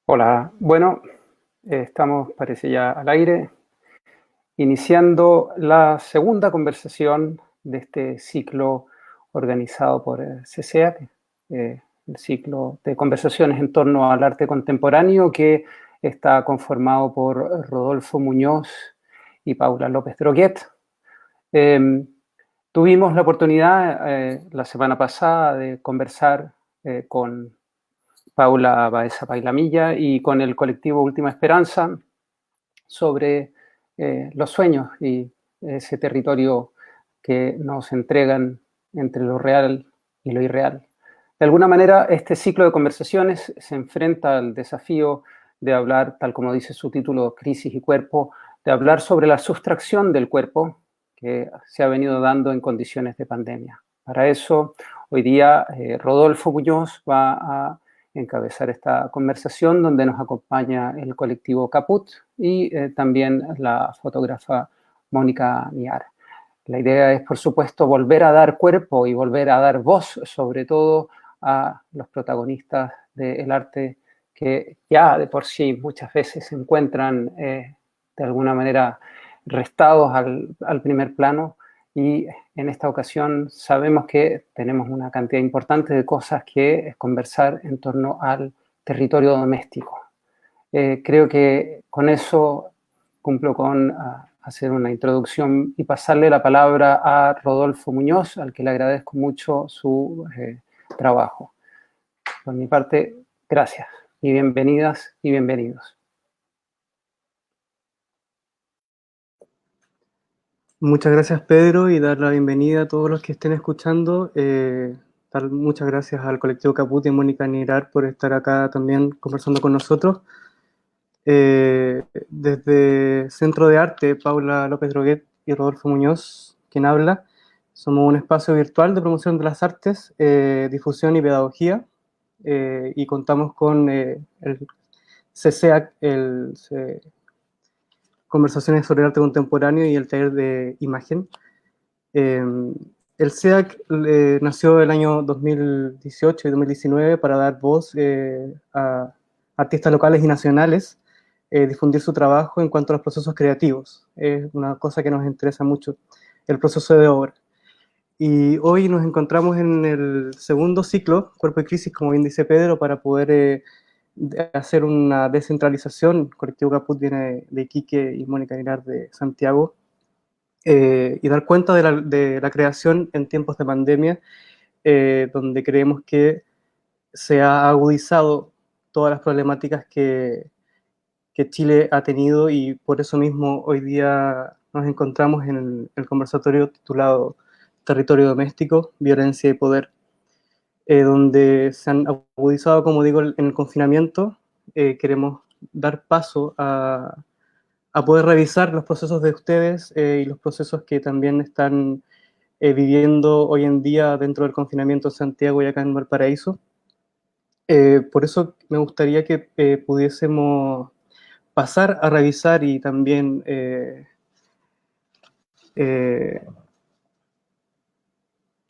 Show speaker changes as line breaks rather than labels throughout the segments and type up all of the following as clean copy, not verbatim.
Hola, bueno, estamos, parece ya al aire, iniciando la segunda conversación de este ciclo organizado por CCEAC, el ciclo de conversaciones en torno al arte contemporáneo que está conformado por Rodolfo Muñoz y Paula López Droguet. Eh, Tuvimos la oportunidad la semana pasada de conversar con Paula Baeza Pailamilla y con el colectivo Última Esperanza sobre los sueños y ese territorio que nos entregan entre lo real y lo irreal. De alguna manera, este ciclo de conversaciones se enfrenta al desafío de hablar, tal como dice su título, Crisis y Cuerpo, de hablar sobre la sustracción del cuerpo que se ha venido dando en condiciones de pandemia. Para eso, hoy día, Rodolfo Muñoz va a encabezar esta conversación donde nos acompaña el colectivo Caput y también la fotógrafa Mónica Miar. La idea es, por supuesto, volver a dar cuerpo y volver a dar voz, sobre todo, a los protagonistas del arte que ya de por sí muchas veces se encuentran de alguna manera restados al primer plano, y en esta ocasión sabemos que tenemos una cantidad importante de cosas que conversar en torno al territorio doméstico. Creo que con eso cumplo con hacer una introducción y pasarle la palabra a Rodolfo Muñoz, al que le agradezco mucho su trabajo. Por mi parte, gracias y bienvenidas y bienvenidos.
Muchas gracias, Pedro, y dar la bienvenida a todos los que estén escuchando. Dar muchas gracias al colectivo Caput y a Mónica Nirar por estar acá también conversando con nosotros. Desde Centro de Arte, Paula López Droguet y Rodolfo Muñoz, quien habla, somos un espacio virtual de promoción de las artes, difusión y pedagogía, y contamos con el CCEAC, Conversaciones sobre el Arte Contemporáneo y el taller de imagen. Eh, el SEAC nació el año 2018 y 2019 para dar voz a artistas locales y nacionales, difundir su trabajo en cuanto a los procesos creativos. Es una cosa que nos interesa mucho, el proceso de obra. Y hoy nos encontramos en el segundo ciclo, Cuerpo y Crisis, como bien dice Pedro, para poder hacer una descentralización. El colectivo Caput viene de Iquique y Mónica Aguilar de Santiago, y dar cuenta de la creación en tiempos de pandemia, donde creemos que se ha agudizado todas las problemáticas que Chile ha tenido, y por eso mismo hoy día nos encontramos en el conversatorio titulado Territorio Doméstico, Violencia y Poder, donde se han agudizado, como digo, en el confinamiento. Queremos dar paso a poder revisar los procesos de ustedes, y los procesos que también están viviendo hoy en día dentro del confinamiento en Santiago y acá en Valparaíso. Por eso me gustaría que pudiésemos pasar a revisar y también eh,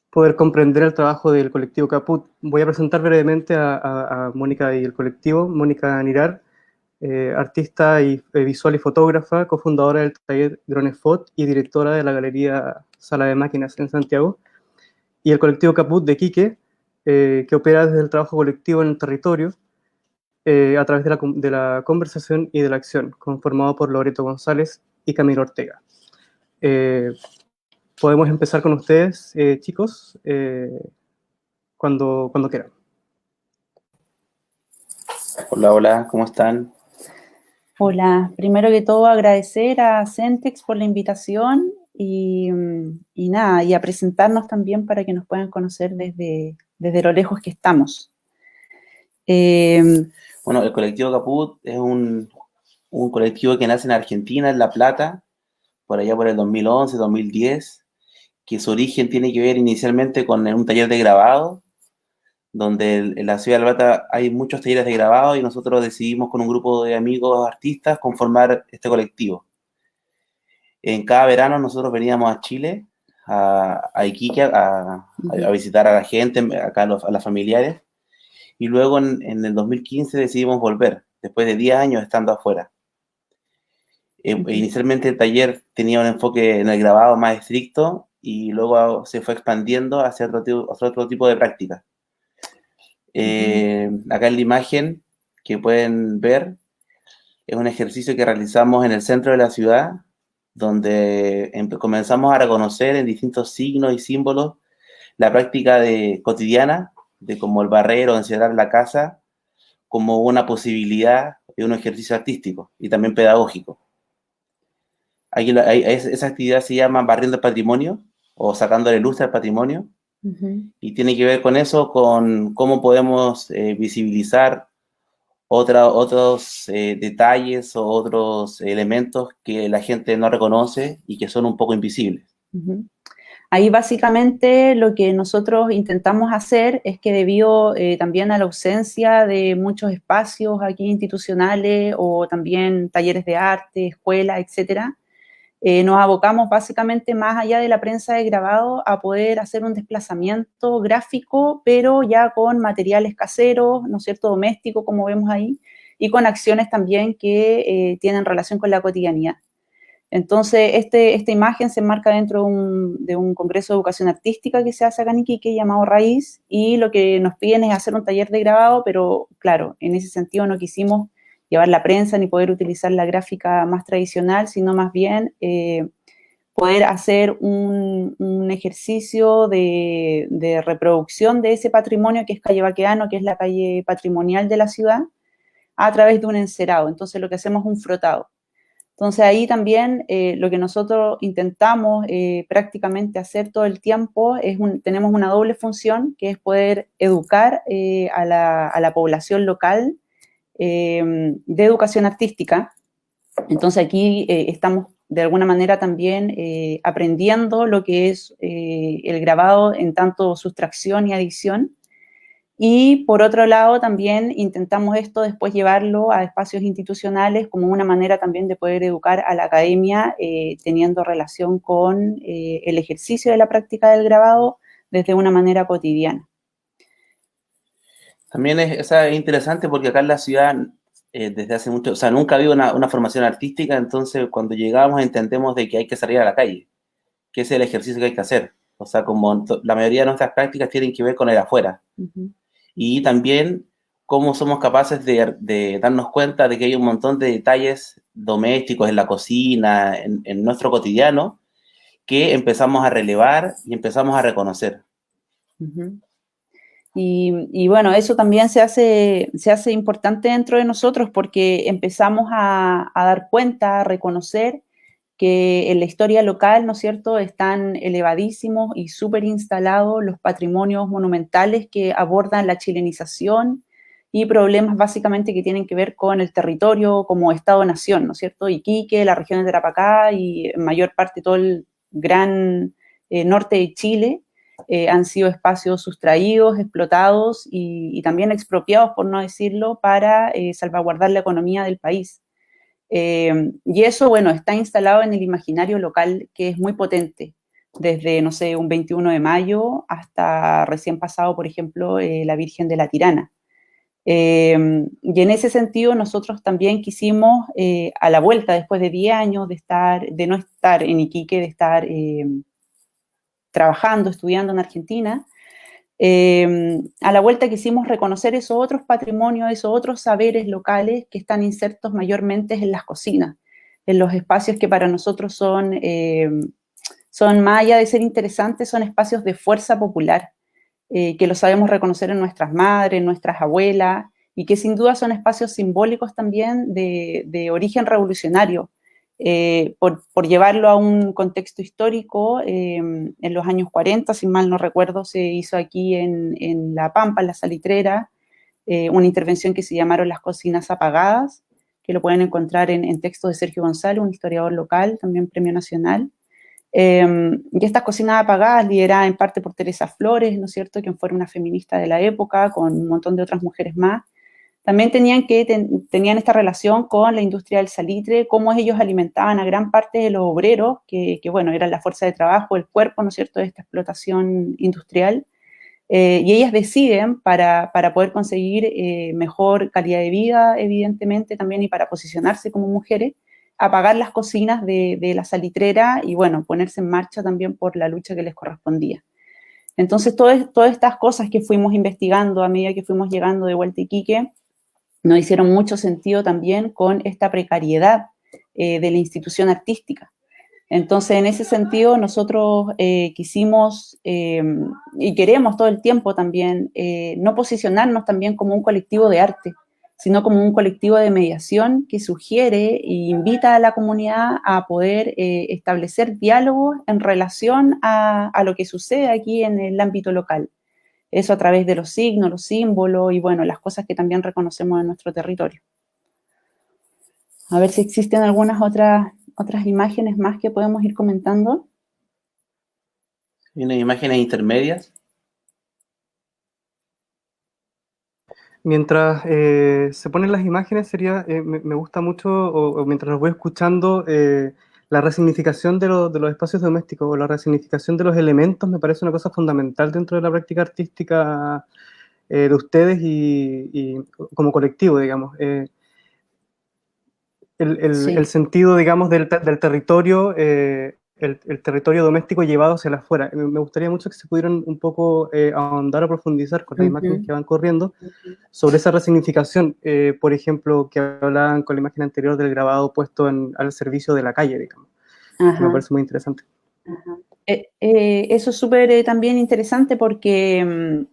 poder comprender el trabajo del colectivo Caput. Voy a presentar brevemente a Mónica y el colectivo. Mónica Nirar, artista y, visual y fotógrafa, cofundadora del taller Dronefot y directora de la galería Sala de Máquinas en Santiago. Y el colectivo Caput de Quique, que opera desde el trabajo colectivo en el territorio, a través de la conversación y de la acción, conformado por Loreto González y Camilo Ortega. Eh, Podemos empezar con ustedes, chicos, cuando quieran.
Hola, hola, ¿cómo están?
Hola, primero que todo agradecer a Centex por la invitación y nada, y a presentarnos también para que nos puedan conocer desde lo lejos que estamos.
Bueno, el colectivo Caput es un colectivo que nace en Argentina, en La Plata, por allá por el 2011, 2010, que su origen tiene que ver inicialmente con un taller de grabado, donde en la ciudad de La Plata hay muchos talleres de grabado y nosotros decidimos con un grupo de amigos artistas conformar este colectivo. En cada verano nosotros veníamos a Chile, a Iquique, a visitar a la gente, acá a los familiares, y luego en el 2015 decidimos volver. después de 10 años estando afuera. Inicialmente el taller tenía un enfoque en el grabado más estricto y luego se fue expandiendo hacia otro tipo de prácticas. Acá en la imagen que pueden ver es un ejercicio que realizamos en el centro de la ciudad, donde comenzamos a reconocer en distintos signos y símbolos la práctica cotidiana de como el barrer o encerrar la casa como una posibilidad de un ejercicio artístico y también pedagógico. Esa actividad se llama barriendo el patrimonio o sacándole lustre al patrimonio, y tiene que ver con eso, con cómo podemos visibilizar otros detalles o otros elementos que la gente no reconoce y que son un poco invisibles.
Ahí básicamente lo que nosotros intentamos hacer es que debido también a la ausencia de muchos espacios aquí institucionales o también talleres de arte, escuelas, etcétera, nos abocamos básicamente más allá de la prensa de grabado a poder hacer un desplazamiento gráfico, pero ya con materiales caseros, ¿no es cierto?, domésticos, como vemos ahí, y con acciones también que tienen relación con la cotidianidad. Entonces, esta imagen se enmarca dentro de un congreso de educación artística que se hace acá en Iquique, llamado Raíz, y lo que nos piden es hacer un taller de grabado, pero claro, en ese sentido no quisimos llevar la prensa ni poder utilizar la gráfica más tradicional, sino más bien poder hacer un ejercicio de reproducción de ese patrimonio que es Calle Baqueano, que es la calle patrimonial de la ciudad, a través de un encerado. Entonces, lo que hacemos es un frotado. Entonces, ahí también lo que nosotros intentamos prácticamente hacer todo el tiempo tenemos una doble función, que es poder educar a la población local de educación artística. Entonces, aquí estamos de alguna manera también aprendiendo lo que es el grabado en tanto sustracción y adición. Y por otro lado, también intentamos esto después llevarlo a espacios institucionales como una manera también de poder educar a la academia teniendo relación con el ejercicio de la práctica del grabado desde una manera cotidiana.
También es interesante porque acá en la ciudad, desde hace mucho, o sea, nunca ha habido una formación artística, entonces cuando llegamos entendemos de que hay que salir a la calle, que ese es el ejercicio que hay que hacer. O sea, como la mayoría de nuestras prácticas tienen que ver con el afuera. Y también cómo somos capaces de darnos cuenta de que hay un montón de detalles domésticos en la cocina, en nuestro cotidiano, que empezamos a relevar y empezamos a reconocer.
Y bueno, eso también se hace importante dentro de nosotros porque empezamos a dar cuenta, a reconocer que en la historia local, ¿no es cierto?, están elevadísimos y súper instalados los patrimonios monumentales que abordan la chilenización y problemas básicamente que tienen que ver con el territorio como Estado-nación, ¿no es cierto? Iquique, la región de Tarapacá y en mayor parte todo el gran norte de Chile han sido espacios sustraídos, explotados y también expropiados, por no decirlo, para salvaguardar la economía del país. Y eso, bueno, está instalado en el imaginario local, que es muy potente, desde, no sé, un 21 de mayo hasta recién pasado, por ejemplo, la Virgen de la Tirana. Y en ese sentido, nosotros también quisimos, a la vuelta, después de 10 años de no estar en Iquique, de estar trabajando, estudiando en Argentina, a la vuelta quisimos reconocer esos otros patrimonios, esos otros saberes locales que están insertos mayormente en las cocinas, en los espacios que para nosotros son más allá de ser interesantes, son espacios de fuerza popular, que lo sabemos reconocer en nuestras madres, en nuestras abuelas, y que sin duda son espacios simbólicos también de origen revolucionario. Por llevarlo a un contexto histórico, en los años 40, si mal no recuerdo, se hizo aquí en La Pampa, en La Salitrera, una intervención que se llamaron Las Cocinas Apagadas, que lo pueden encontrar en textos de Sergio González, un historiador local, también premio nacional. Y estas cocinas apagadas, lideradas en parte por Teresa Flores, ¿no es cierto?, quien fue una feminista de la época, con un montón de otras mujeres más, también tenían esta relación con la industria del salitre, cómo ellos alimentaban a gran parte de los obreros, que bueno, eran la fuerza de trabajo, el cuerpo, ¿no es cierto?, de esta explotación industrial, y ellas deciden para poder conseguir mejor calidad de vida, evidentemente, también, y para posicionarse como mujeres, apagar las cocinas de la salitrera y, bueno, ponerse en marcha también por la lucha que les correspondía. Entonces, todas estas cosas que fuimos investigando a medida que fuimos llegando de vuelta a Iquique, nos hicieron mucho sentido también con esta precariedad de la institución artística. Entonces, en ese sentido, nosotros quisimos y queremos todo el tiempo también no posicionarnos también como un colectivo de arte, sino como un colectivo de mediación que sugiere e invita a la comunidad a poder establecer diálogos en relación a lo que sucede aquí en el ámbito local. Eso a través de los signos, los símbolos y, bueno, las cosas que también reconocemos en nuestro territorio. A ver si existen algunas otras imágenes más que podemos ir comentando.
¿Y unas imágenes intermedias?
Mientras se ponen las imágenes, me gusta mucho, o mientras los voy escuchando, la resignificación de los espacios domésticos o la resignificación de los elementos me parece una cosa fundamental dentro de la práctica artística de ustedes y como colectivo, digamos.
Sí.
El sentido, digamos, del territorio, el territorio doméstico llevado hacia afuera. Me gustaría mucho que se pudieran un poco ahondar o profundizar con las imágenes que van corriendo sobre esa resignificación, por ejemplo, que hablaban con la imagen anterior del grabado puesto al servicio de la calle, digamos. Me parece muy interesante.
Eso es súper también interesante porque,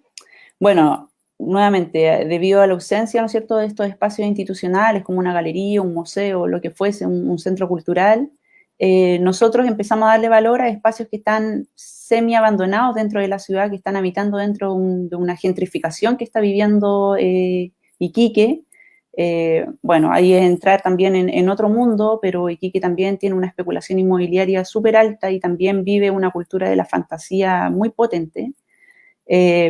bueno, nuevamente, debido a la ausencia, ¿no es cierto?, de estos espacios institucionales como una galería, un museo, lo que fuese, un centro cultural, nosotros empezamos a darle valor a espacios que están semi-abandonados dentro de la ciudad, que están habitando dentro de una gentrificación que está viviendo Iquique. Bueno, ahí es entrar también en otro mundo, pero Iquique también tiene una especulación inmobiliaria súper alta y también vive una cultura de la fantasía muy potente.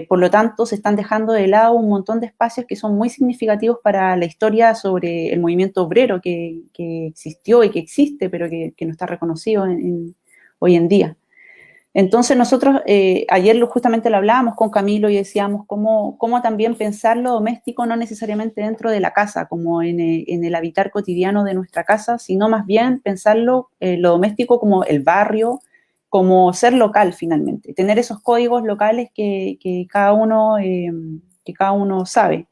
Por lo tanto, se están dejando de lado un montón de espacios que son muy significativos para la historia sobre el movimiento obrero que existió y que existe, pero que no está reconocido hoy en día. Entonces nosotros ayer justamente lo hablábamos con Camilo y decíamos cómo también pensar lo doméstico no necesariamente dentro de la casa, como en el habitar cotidiano de nuestra casa, sino más bien pensarlo lo doméstico como el barrio, como ser local finalmente, tener esos códigos locales que cada uno sabe.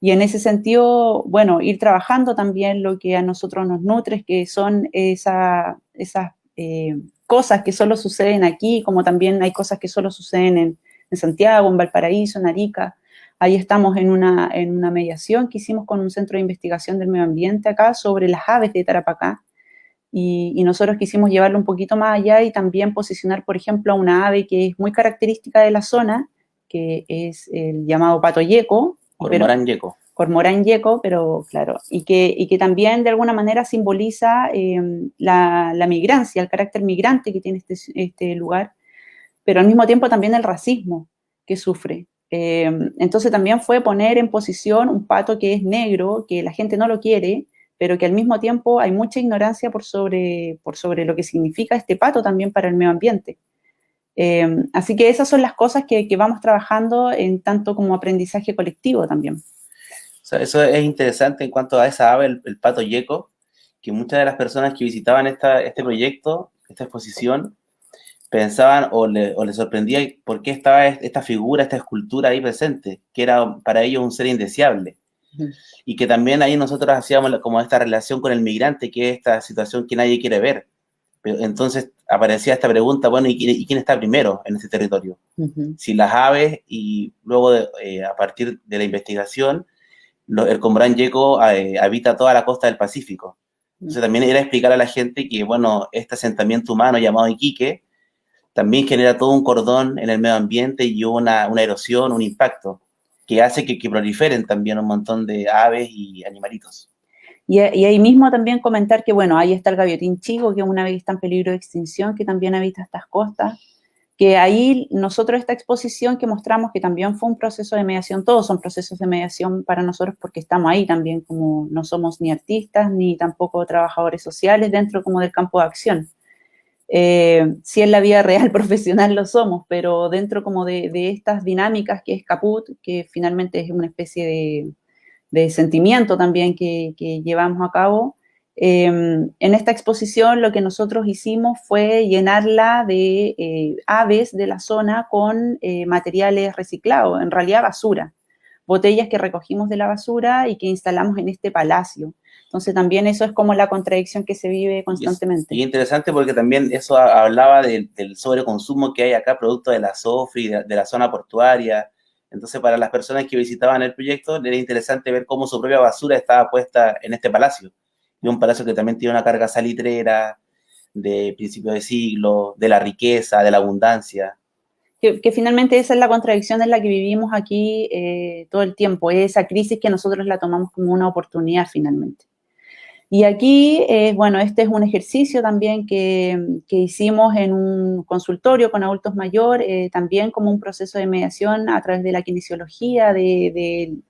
Y en ese sentido, bueno, ir trabajando también lo que a nosotros nos nutre, que son esas cosas que solo suceden aquí, como también hay cosas que solo suceden en Santiago, en Valparaíso, en Arica. Ahí estamos en una mediación que hicimos con un centro de investigación del medio ambiente acá sobre las aves de Tarapacá. Y nosotros quisimos llevarlo un poquito más allá y también posicionar, por ejemplo, a una ave que es muy característica de la zona, que es el llamado pato yeco.
Cormorán yeco.
Cormorán yeco, pero claro, y que también de alguna manera simboliza la migrancia, el carácter migrante que tiene este lugar, pero al mismo tiempo también el racismo que sufre. Entonces también fue poner en posición un pato que es negro, que la gente no lo quiere, pero que al mismo tiempo hay mucha ignorancia por sobre lo que significa este pato también para el medio ambiente. Así que esas son las cosas que vamos trabajando en tanto como aprendizaje colectivo también.
O sea, eso es interesante en cuanto a esa ave, el pato yeco, que muchas de las personas que visitaban este proyecto, esta exposición, pensaban o les sorprendía por qué estaba esta figura, esta escultura ahí presente, que era para ellos un ser indeseable. Y que también ahí nosotros hacíamos como esta relación con el migrante, que es esta situación que nadie quiere ver. Pero entonces aparecía esta pregunta, bueno, ¿y quién está primero en este territorio? Si las aves, y luego a partir de la investigación, el cormorán yeco habita toda la costa del Pacífico. Entonces también era explicar a la gente que, bueno, este asentamiento humano llamado Iquique también genera todo un cordón en el medio ambiente y una erosión, un impacto, que hace que proliferen también un montón de aves y animalitos.
Y ahí mismo también comentar que, bueno, ahí está el gaviotín chico, que es una ave que está en peligro de extinción, que también habita estas costas, que ahí nosotros esta exposición que mostramos, que también fue un proceso de mediación, todos son procesos de mediación para nosotros porque estamos ahí también, como no somos ni artistas, ni tampoco trabajadores sociales dentro como del campo de acción. Si en la vida real profesional lo somos, pero dentro como de estas dinámicas que es Caput, que finalmente es una especie de sentimiento también que llevamos a cabo, en esta exposición lo que nosotros hicimos fue llenarla de aves de la zona con materiales reciclados, en realidad basura, botellas que recogimos de la basura y que instalamos en este palacio. Entonces también eso es como la contradicción que se vive constantemente.
Y es interesante porque también eso hablaba del sobreconsumo que hay acá, producto de la SOFRI, de la zona portuaria. Entonces, para las personas que visitaban el proyecto, era interesante ver cómo su propia basura estaba puesta en este palacio. Y un palacio que también tiene una carga salitrera de principio de siglo, de la riqueza, de la abundancia.
Que finalmente esa es la contradicción en la que vivimos aquí todo el tiempo, esa crisis que nosotros la tomamos como una oportunidad finalmente. Y aquí, bueno, este es un ejercicio también que hicimos en un consultorio con adultos mayores, también como un proceso de mediación a través de la kinesiología, de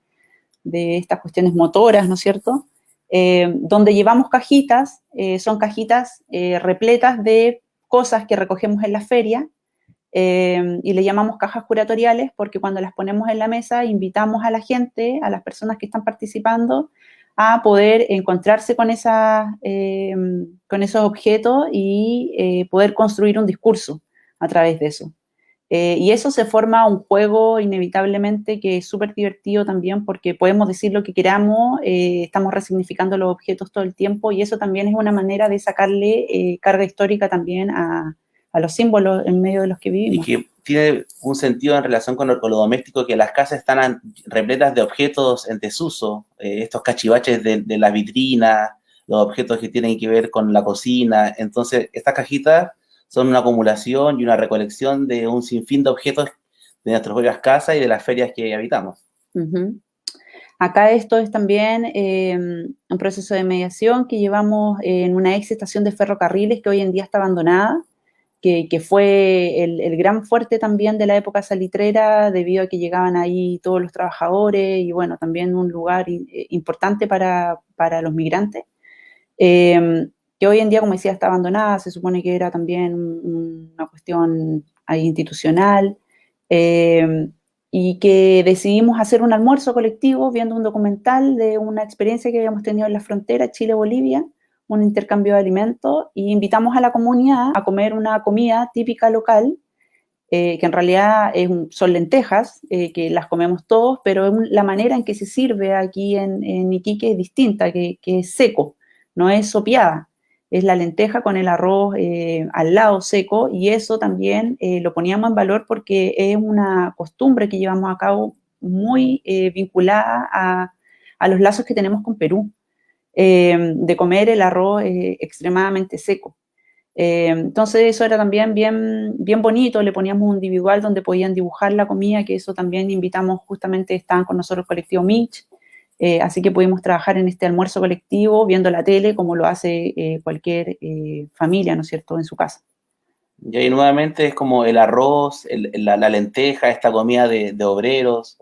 estas cuestiones motoras, ¿no es cierto? Donde llevamos cajitas, son cajitas repletas de cosas que recogemos en la feria, y le llamamos cajas curatoriales porque cuando las ponemos en la mesa invitamos a la gente, a las personas que están participando, a poder encontrarse con esos objetos y poder construir un discurso a través de eso. Y eso se forma un juego inevitablemente que es súper divertido también porque podemos decir lo que queramos, estamos resignificando los objetos todo el tiempo y eso también es una manera de sacarle carga histórica también a los símbolos en medio de los que vivimos.
Y que tiene un sentido en relación con lo doméstico, que las casas están repletas de objetos en desuso, estos cachivaches de las vitrinas, los objetos que tienen que ver con la cocina. Entonces, estas cajitas son una acumulación y una recolección de un sinfín de objetos de nuestras propias casas y de las ferias que habitamos.
Uh-huh. Acá esto es también un proceso de mediación que llevamos en una ex estación de ferrocarriles que hoy en día está abandonada, que fue el gran fuerte también de la época salitrera debido a que llegaban ahí todos los trabajadores y bueno, también un lugar importante para los migrantes, que hoy en día, como decía, está abandonada, se supone que era también una cuestión ahí institucional, y que decidimos hacer un almuerzo colectivo viendo un documental de una experiencia que habíamos tenido en la frontera Chile-Bolivia, un intercambio de alimentos, y invitamos a la comunidad a comer una comida típica local, que en realidad son lentejas, que las comemos todos, pero la manera en que se sirve aquí en Iquique es distinta, que es seco, no es sopeada, es la lenteja con el arroz al lado seco, y eso también lo poníamos en valor porque es una costumbre que llevamos a cabo muy vinculada a los lazos que tenemos con Perú. De comer el arroz extremadamente seco. Entonces eso era también bien bonito, le poníamos un individual donde podían dibujar la comida, que eso también invitamos, justamente estaban con nosotros el colectivo Mitch, así que pudimos trabajar en este almuerzo colectivo viendo la tele como lo hace cualquier familia, ¿no es cierto?, en su casa.
Y ahí nuevamente es como el arroz, la lenteja, esta comida de obreros,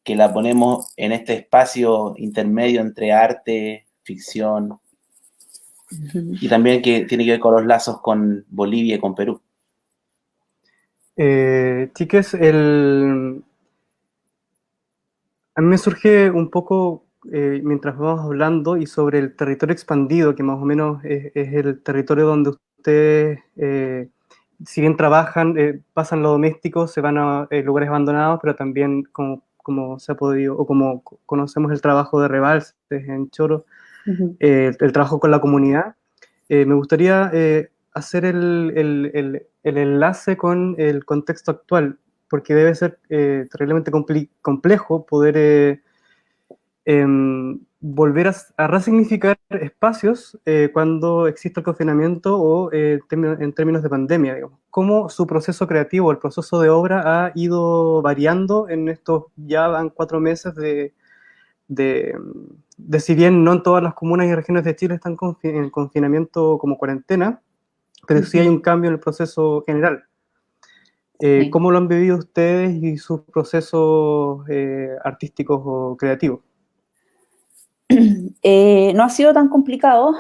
que la ponemos en este espacio intermedio entre arte, ficción, uh-huh, y también que tiene que ver con los lazos con Bolivia y con Perú.
Chiques, a mí me surge un poco, mientras vamos hablando, y sobre el territorio expandido, que más o menos es el territorio donde ustedes, si bien trabajan, pasan lo doméstico, se van a lugares abandonados, pero también como se ha podido, o como conocemos el trabajo de Rebalses en Choro, uh-huh, el trabajo con la comunidad. Me gustaría hacer el enlace con el contexto actual, porque debe ser terriblemente complejo poder volver a resignificar espacios cuando existe el confinamiento o en términos de pandemia, digamos. ¿Cómo su proceso creativo, el proceso de obra ha ido variando en estos ya van 4 meses de si bien no en todas las comunas y regiones de Chile están en confinamiento como cuarentena, pero sí hay un cambio en el proceso general? Sí. ¿Cómo lo han vivido ustedes y sus procesos artísticos o creativos?
No ha sido tan complicado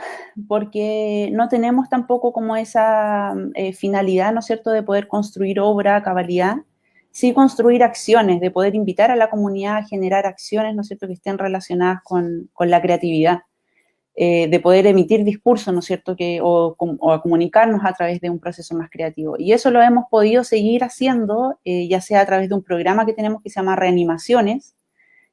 porque no tenemos tampoco como esa finalidad, ¿no es cierto?, de poder construir obra a cabalidad, sí construir acciones, de poder invitar a la comunidad a generar acciones, ¿no es cierto?, que estén relacionadas con la creatividad, de poder emitir discursos, ¿no es cierto?, o a comunicarnos a través de un proceso más creativo. Y eso lo hemos podido seguir haciendo, ya sea a través de un programa que tenemos que se llama Reanimaciones,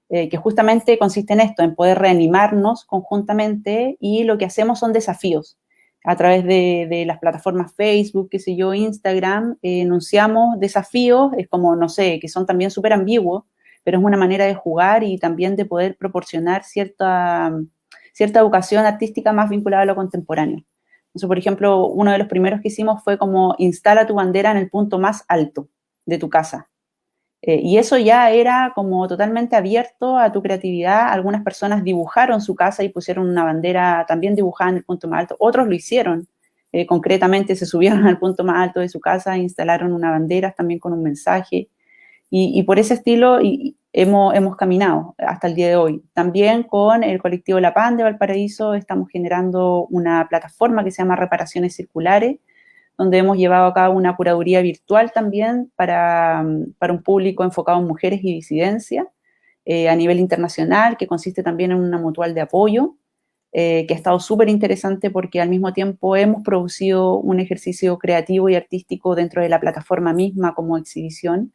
que justamente consiste en esto, en poder reanimarnos conjuntamente, y lo que hacemos son desafíos. A través de las plataformas Facebook, qué sé yo, Instagram, enunciamos desafíos, es como, no sé, que son también súper ambiguos, pero es una manera de jugar y también de poder proporcionar cierta educación artística más vinculada a lo contemporáneo. Entonces, por ejemplo, uno de los primeros que hicimos fue como instala tu bandera en el punto más alto de tu casa. Y eso ya era como totalmente abierto a tu creatividad. Algunas personas dibujaron su casa y pusieron una bandera también dibujada en el punto más alto. Otros lo hicieron. Concretamente se subieron al punto más alto de su casa e instalaron una bandera también con un mensaje. Y por ese estilo hemos caminado hasta el día de hoy. También con el colectivo La Pan de Valparaíso estamos generando una plataforma que se llama Reparaciones Circulares, donde hemos llevado a cabo una curaduría virtual también para un público enfocado en mujeres y disidencia a nivel internacional, que consiste también en una mutual de apoyo, que ha estado súper interesante porque al mismo tiempo hemos producido un ejercicio creativo y artístico dentro de la plataforma misma como exhibición.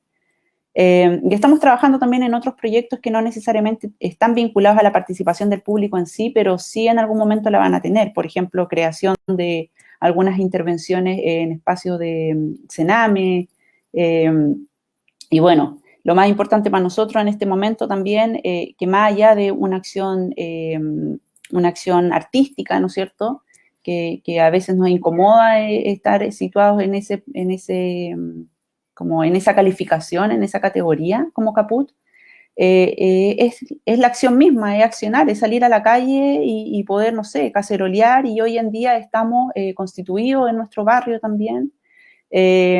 Y estamos trabajando también en otros proyectos que no necesariamente están vinculados a la participación del público en sí, pero sí en algún momento la van a tener. Por ejemplo, creación de algunas intervenciones en espacios de Sename. Y bueno, lo más importante para nosotros en este momento también, que más allá de una acción artística, ¿no es cierto?, que a veces nos incomoda estar situados en como en esa calificación, en esa categoría como Caput, es la acción misma, es accionar, es salir a la calle y poder, no sé, cacerolear, y hoy en día estamos constituidos en nuestro barrio también,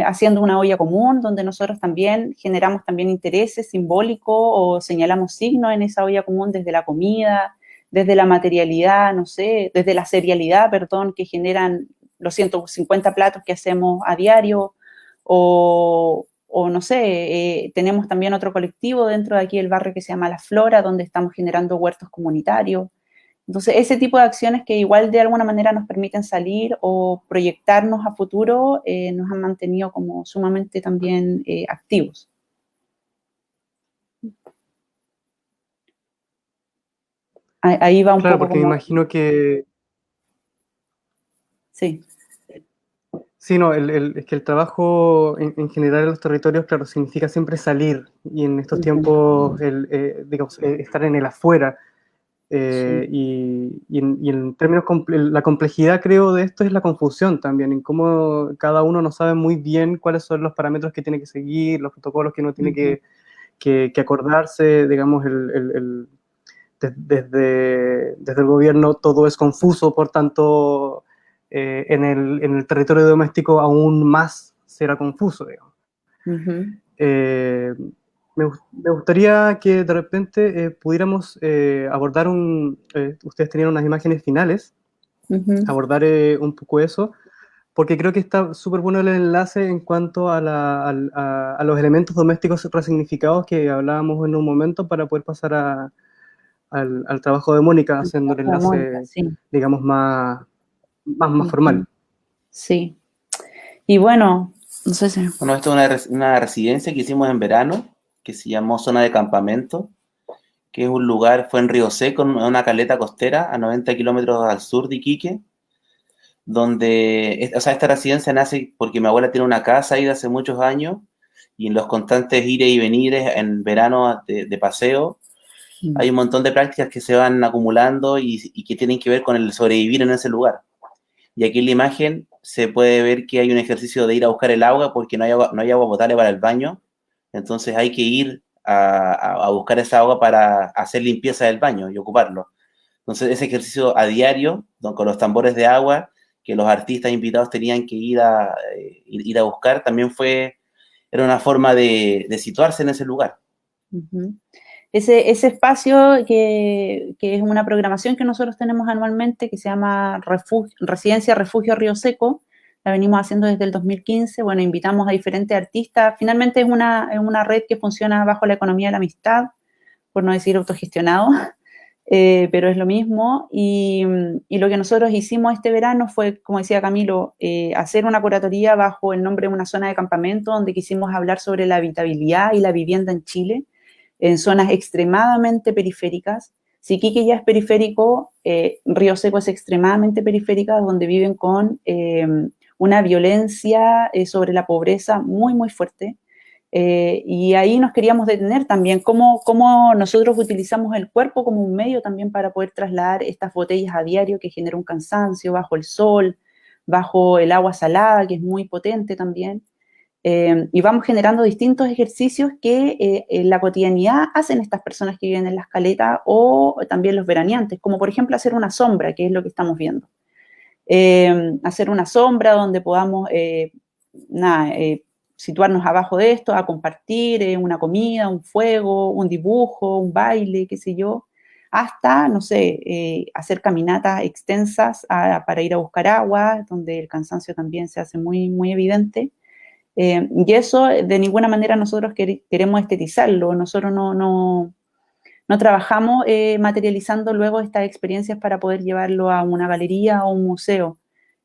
haciendo una olla común, donde nosotros también generamos también intereses simbólicos o señalamos signos en esa olla común desde la comida, desde la materialidad, no sé, desde la serialidad, perdón, que generan los 150 platos que hacemos a diario, o no sé, tenemos también otro colectivo dentro de aquí del barrio que se llama La Flora, donde estamos generando huertos comunitarios. Entonces, ese tipo de acciones que igual de alguna manera nos permiten salir o proyectarnos a futuro, nos han mantenido como sumamente también activos. Ahí va un
Claro,
poco
porque me
como...
imagino que...
Sí.
Sí, no, es que el trabajo en general en los territorios, claro, significa siempre salir, y en estos tiempos, digamos, estar en el afuera.
Sí.
Y en términos, la complejidad, creo, de esto es la confusión también, en cómo cada uno no sabe muy bien cuáles son los parámetros que tiene que seguir, los protocolos que uno tiene que acordarse, digamos, desde el gobierno todo es confuso, por tanto, en el territorio doméstico aún más será confuso, digamos. Me gustaría que de repente pudiéramos abordar ustedes tenían unas imágenes finales, abordar un poco eso, porque creo que está súper bueno el enlace en cuanto a los elementos domésticos resignificados que hablábamos en un momento, para poder pasar al trabajo de Mónica, haciendo el enlace,
Mónica, sí.
digamos, más formal.
Sí. Y bueno, no sé si...
Bueno, esto es una residencia que hicimos en verano, que se llamó Zona de Campamento, que es un lugar, fue en Río Seco, en una caleta costera, a 90 kilómetros al sur de Iquique, donde, o sea, esta residencia nace porque mi abuela tiene una casa ahí de hace muchos años, y en los constantes ires y venires en verano de paseo, hay un montón de prácticas que se van acumulando y que tienen que ver con el sobrevivir en ese lugar. Y aquí en la imagen se puede ver que hay un ejercicio de ir a buscar el agua porque no hay agua potable para el baño. Entonces hay que ir a buscar esa agua para hacer limpieza del baño y ocuparlo. Entonces ese ejercicio a diario, con los tambores de agua que los artistas invitados tenían que ir a buscar, también era una forma de situarse en ese lugar.
ese espacio que es una programación que nosotros tenemos anualmente que se llama Residencia Refugio Río Seco, la venimos haciendo desde el 2015, bueno, invitamos a diferentes artistas, finalmente es una red que funciona bajo la economía de la amistad, por no decir autogestionado, pero es lo mismo, y lo que nosotros hicimos este verano fue, como decía Camilo, hacer una curatoría bajo el nombre de una zona de campamento donde quisimos hablar sobre la habitabilidad y la vivienda en Chile, en zonas extremadamente periféricas. Si Iquique ya es periférico, Río Seco es extremadamente periférica, donde viven con una violencia sobre la pobreza muy, muy fuerte. Y ahí nos queríamos detener también, cómo nosotros utilizamos el cuerpo como un medio también para poder trasladar estas botellas a diario que genera un cansancio bajo el sol, bajo el agua salada, que es muy potente también. Y vamos generando distintos ejercicios que en la cotidianidad hacen estas personas que viven en las caletas o también los veraneantes, como por ejemplo hacer una sombra, que es lo que estamos viendo. Hacer una sombra donde podamos, situarnos abajo de esto, a compartir una comida, un fuego, un dibujo, un baile, qué sé yo, hasta, no sé, hacer caminatas extensas para ir a buscar agua, donde el cansancio también se hace muy, muy evidente. Y eso de ninguna manera nosotros queremos estetizarlo, nosotros no trabajamos materializando luego estas experiencias para poder llevarlo a una galería o un museo,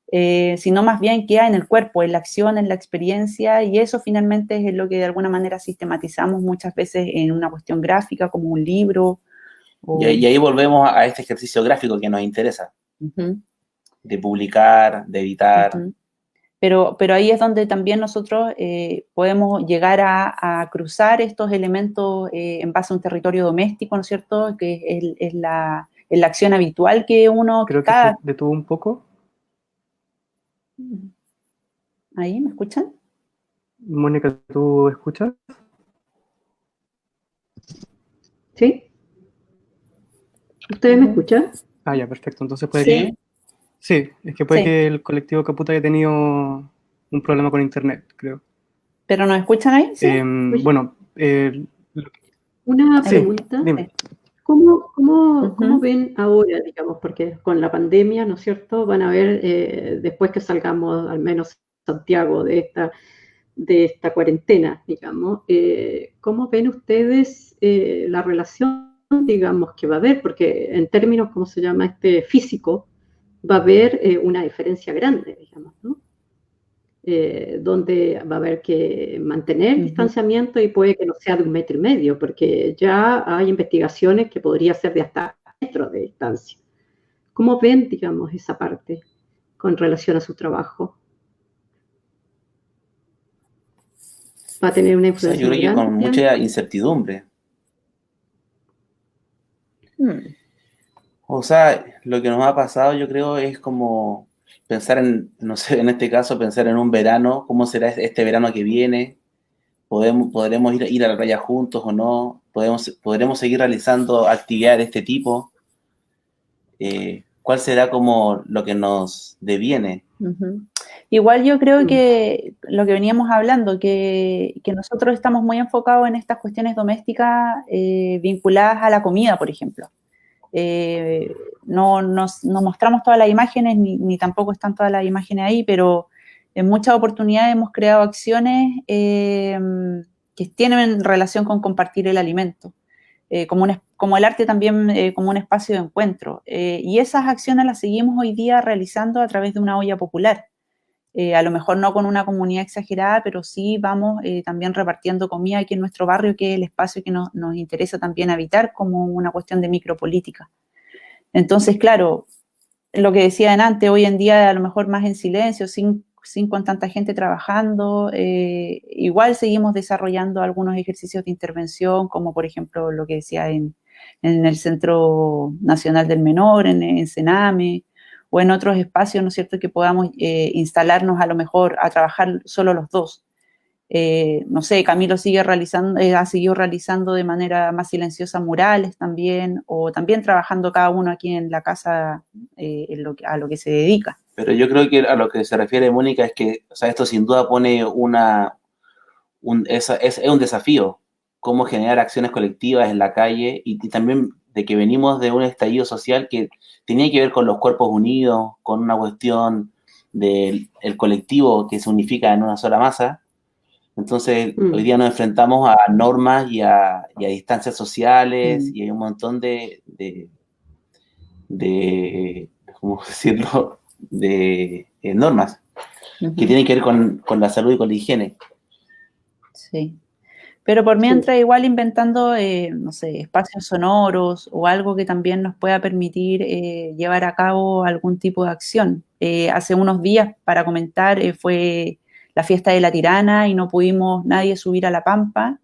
sino más bien queda en el cuerpo, en la acción, en la experiencia, y eso finalmente es lo que de alguna manera sistematizamos muchas veces en una cuestión gráfica como un libro.
Y ahí volvemos a este ejercicio gráfico que nos interesa, de publicar, de editar.
Pero ahí es donde también nosotros podemos llegar a cruzar estos elementos en base a un territorio doméstico, ¿no es cierto? Que es la acción habitual que uno...
Creo que se detuvo un poco.
¿Ahí me escuchan?
Mónica, ¿tú escuchas?
¿Sí? ¿Ustedes me escuchan?
Ah, ya, perfecto. Entonces puede que... Sí, es que puede que el colectivo Caput haya tenido un problema con internet, creo.
¿Pero nos escuchan ahí? ¿Sí?
Bueno,
una pregunta.
Dime.
¿Cómo ven ahora, digamos, porque con la pandemia, ¿no es cierto?, van a ver, después que salgamos, al menos Santiago, de esta cuarentena, digamos, ¿cómo ven ustedes la relación, digamos, que va a haber? Porque en términos, ¿cómo se llama?, físico, va a haber una diferencia grande, digamos, ¿no? Donde va a haber que mantener distanciamiento y puede que no sea de 1,5 metros, porque ya hay investigaciones que podría ser de hasta metros de distancia. ¿Cómo ven, digamos, esa parte con relación a su trabajo? ¿Va a tener una influencia?
Yo creo que con mucha incertidumbre. O sea, lo que nos ha pasado, yo creo, es como pensar en, no sé, en este caso, pensar en un verano, cómo será este verano que viene, podremos ir a la playa juntos o no, podremos seguir realizando actividades de este tipo, cuál será como lo que nos deviene.
Igual yo creo que lo que veníamos hablando, que nosotros estamos muy enfocados en estas cuestiones domésticas vinculadas a la comida, por ejemplo. No mostramos todas las imágenes, ni tampoco están todas las imágenes ahí, pero en muchas oportunidades hemos creado acciones que tienen relación con compartir el alimento, como el arte también como un espacio de encuentro. Y esas acciones las seguimos hoy día realizando a través de una olla popular. A lo mejor no con una comunidad exagerada, pero sí vamos también repartiendo comida aquí en nuestro barrio, que es el espacio que nos interesa también habitar como una cuestión de micropolítica. Entonces, claro, lo que decía antes, hoy en día a lo mejor más en silencio, sin con tanta gente trabajando, igual seguimos desarrollando algunos ejercicios de intervención, como por ejemplo lo que decía en el Centro Nacional del Menor, en Sename, o en otros espacios, ¿no es cierto?, que podamos instalarnos a lo mejor a trabajar solo los dos. No sé, Camilo ha seguido realizando de manera más silenciosa murales también, o también trabajando cada uno aquí en la casa a lo que se dedica.
Pero yo creo que a lo que se refiere Mónica es que, o sea, esto sin duda pone es un desafío cómo generar acciones colectivas en la calle y también de que venimos de un estallido social que tenía que ver con los cuerpos unidos, con una cuestión del colectivo que se unifica en una sola masa. Entonces, hoy día nos enfrentamos a normas y a distancias sociales y hay un montón de ¿cómo decirlo?, de normas que tienen que ver con la salud y con la higiene.
Sí. Pero por mientras igual inventando, no sé, espacios sonoros o algo que también nos pueda permitir llevar a cabo algún tipo de acción. Hace unos días, para comentar, fue la fiesta de la Tirana y no pudimos nadie subir a la Pampa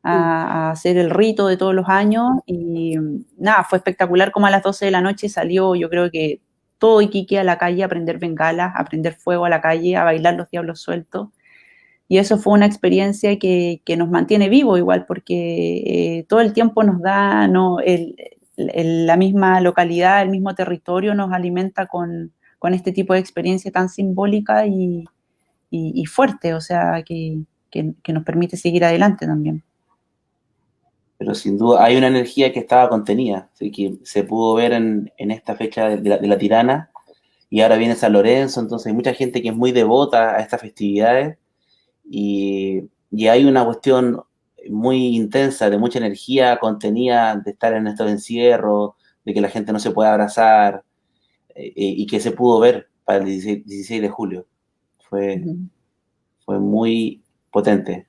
a hacer el rito de todos los años y nada, fue espectacular como a las 12 de la noche salió, yo creo que todo Iquique a la calle a prender bengalas, a prender fuego a la calle, a bailar los diablos sueltos. Y eso fue una experiencia que nos mantiene vivo igual, porque todo el tiempo nos da, ¿no? La misma localidad, el mismo territorio nos alimenta con este tipo de experiencia tan simbólica y fuerte, o sea, que nos permite seguir adelante también.
Pero sin duda hay una energía que estaba contenida, así que se pudo ver en esta fecha de la Tirana, y ahora viene San Lorenzo, entonces hay mucha gente que es muy devota a estas festividades, y hay una cuestión muy intensa, de mucha energía contenida, de estar en estos encierros, de que la gente no se puede abrazar, y que se pudo ver para el 16 de julio. Fue muy potente.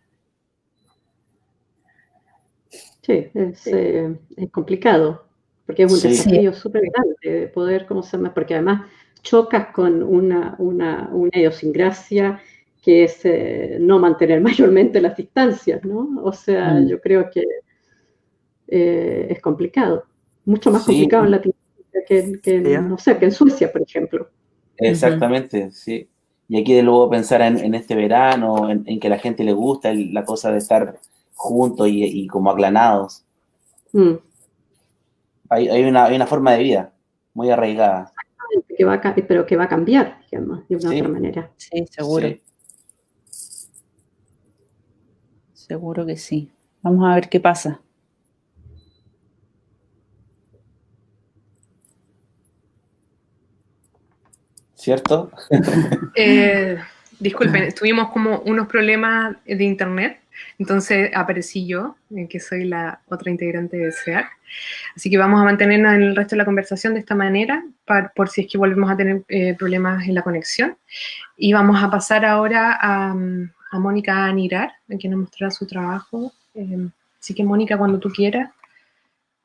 Sí, es complicado, porque es un desafío súper grande de poder, ¿cómo se llama? Porque además chocas con una idiosincrasia que es no mantener mayormente las distancias, ¿no? O sea, yo creo que es complicado, mucho más complicado en Latinoamérica que no sé, que en Suecia, por ejemplo.
Exactamente, sí. Y aquí de luego pensar en este verano, en que a la gente le gusta la cosa de estar juntos y como aglanados. Hay una forma de vida muy arraigada.
Pero que va a cambiar, digamos, de una otra manera.
Sí, seguro.
Sí.
Seguro que sí. Vamos a ver qué pasa.
¿Cierto?
Disculpen, tuvimos como unos problemas de internet, entonces aparecí yo, que soy la otra integrante de SEAC. Así que vamos a mantenernos en el resto de la conversación de esta manera, por si es que volvemos a tener problemas en la conexión. Y vamos a pasar ahora a Mónica Anirar, a quien nos mostrará su trabajo. Así que Mónica, cuando tú quieras,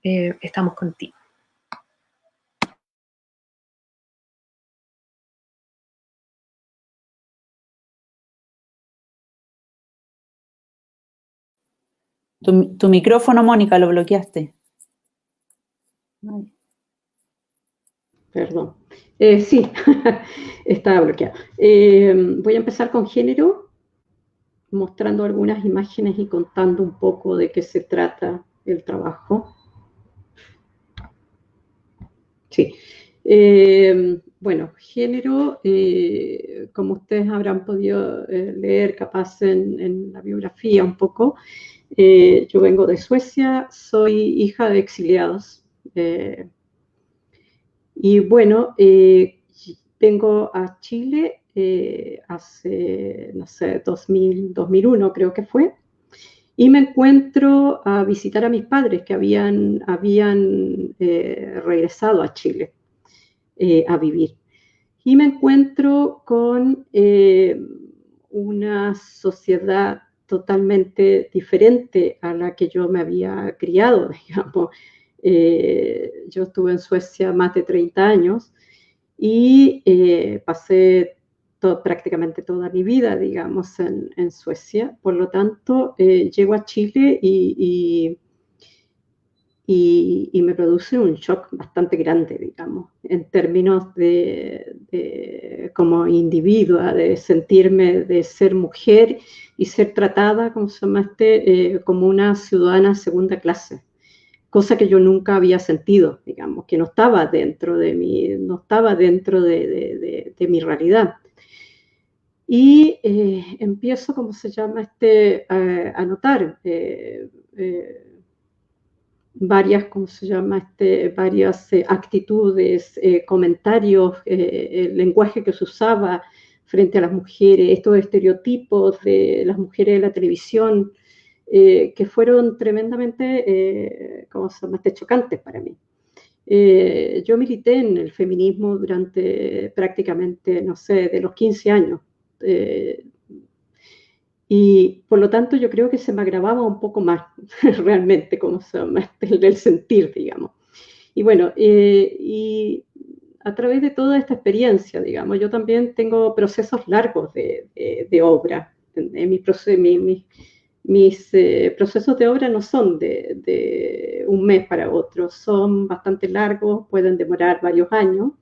estamos contigo.
Tu micrófono, Mónica, lo bloqueaste.
Perdón. Sí, estaba bloqueado. Voy a empezar con género, mostrando algunas imágenes y contando un poco de qué se trata el trabajo. Sí. Bueno, género, como ustedes habrán podido leer capaz en la biografía un poco, yo vengo de Suecia, soy hija de exiliados. Y bueno, vengo a Chile hace, no sé, 2001 creo que fue, y me encuentro a visitar a mis padres que habían regresado a Chile a vivir. Y me encuentro con una sociedad totalmente diferente a la que yo me había criado, digamos. Yo estuve en Suecia más de 30 años y pasé prácticamente toda mi vida, digamos, en Suecia. Por lo tanto, llego a Chile y me produce un shock bastante grande, digamos, en términos de como individua, de sentirme, de ser mujer y ser tratada, como se llama como una ciudadana segunda clase, cosa que yo nunca había sentido, digamos, que no estaba dentro de mi realidad. Y empiezo, ¿cómo se llama? A notar varias, ¿cómo se llama? Varias actitudes, comentarios, el lenguaje que se usaba frente a las mujeres, estos estereotipos de las mujeres de la televisión, que fueron tremendamente, ¿cómo se llama? Chocantes para mí. Yo milité en el feminismo durante prácticamente, no sé, de los 15 años. Y por lo tanto yo creo que se me agravaba un poco más realmente, como se llama, el sentir, digamos. Y bueno, y a través de toda esta experiencia, digamos, yo también tengo procesos largos de obra. Mis procesos de obra no son de un mes para otro, son bastante largos, pueden demorar varios años.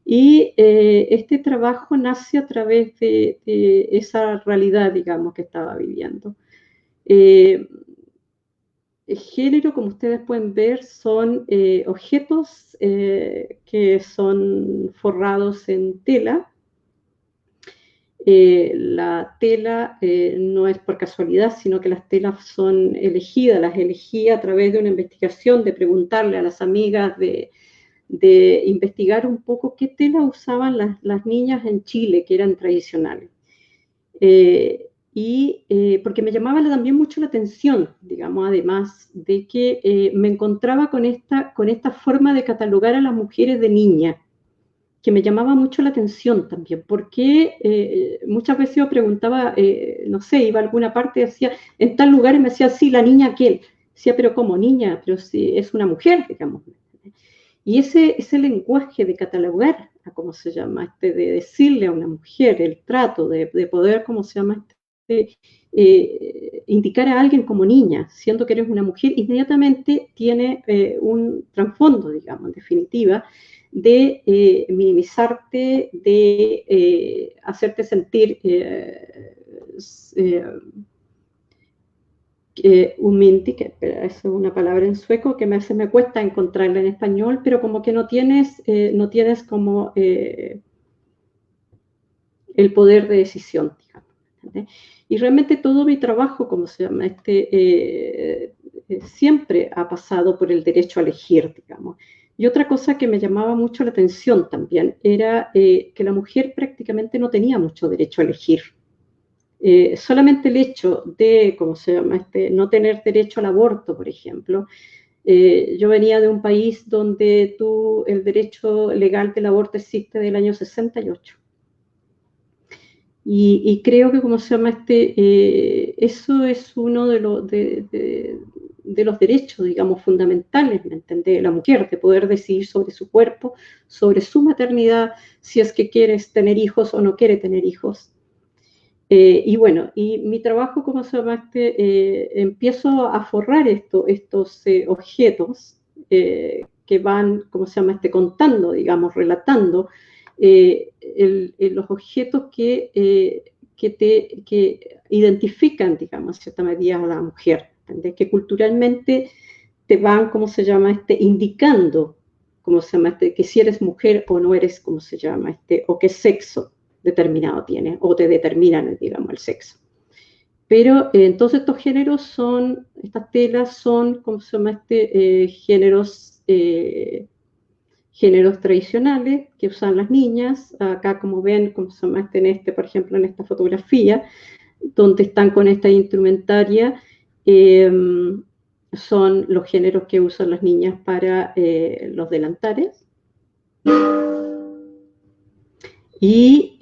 Y este trabajo nace a través de esa realidad, digamos, que estaba viviendo. El género, como ustedes pueden ver, son objetos que son forrados en tela. La tela no es por casualidad, sino que las telas son elegidas, las elegí a través de una investigación, de preguntarle a las amigas, de investigar un poco qué tela usaban las niñas en Chile, que eran tradicionales. Porque me llamaba también mucho la atención, digamos, además de que me encontraba con esta forma de catalogar a las mujeres de niña, que me llamaba mucho la atención también, porque muchas veces yo preguntaba, no sé, iba a alguna parte y decía, en tal lugar, y me decía, sí, la niña aquel. Decía, pero ¿cómo niña? Pero si es una mujer, digamos. Y ese lenguaje de catalogar, ¿cómo se llama? De decirle a una mujer el trato, de poder, ¿cómo se llama? Indicar a alguien como niña, siendo que eres una mujer, inmediatamente tiene un trasfondo, digamos, en definitiva, de minimizarte, de hacerte sentir humilde, que es una palabra en sueco que a veces me cuesta encontrarla en español, pero como que no tienes como el poder de decisión, digamos. ¿Entendés? Y realmente todo mi trabajo, como se llama, siempre ha pasado por el derecho a elegir, digamos. Y otra cosa que me llamaba mucho la atención también era que la mujer prácticamente no tenía mucho derecho a elegir. Solamente el hecho de, ¿cómo se llama? No tener derecho al aborto, por ejemplo. Yo venía de un país donde el derecho legal del aborto existe del año 68. Y creo que, ¿cómo se llama? Eso es uno de los derechos, digamos, fundamentales, ¿me entendés? De la mujer, de poder decidir sobre su cuerpo, sobre su maternidad, si es que quieres tener hijos o no quiere tener hijos. Y bueno, y mi trabajo, ¿cómo se llama? Empiezo a forrar estos objetos que van, ¿cómo se llama? Contando, digamos, relatando los objetos que identifican, digamos, en cierta medida a la mujer, ¿entendés? Que culturalmente te van, ¿cómo se llama? Indicando, ¿cómo se llama? Que si eres mujer o no eres, ¿cómo se llama? O qué sexo determinado tienes, o te determinan, digamos, el sexo. Pero entonces estos géneros estas telas son, ¿cómo se llama? Géneros tradicionales que usan las niñas. Acá, como ven, ¿cómo se llama? Por ejemplo, en esta fotografía, donde están con esta instrumentaria, son los géneros que usan las niñas para los delantares. Y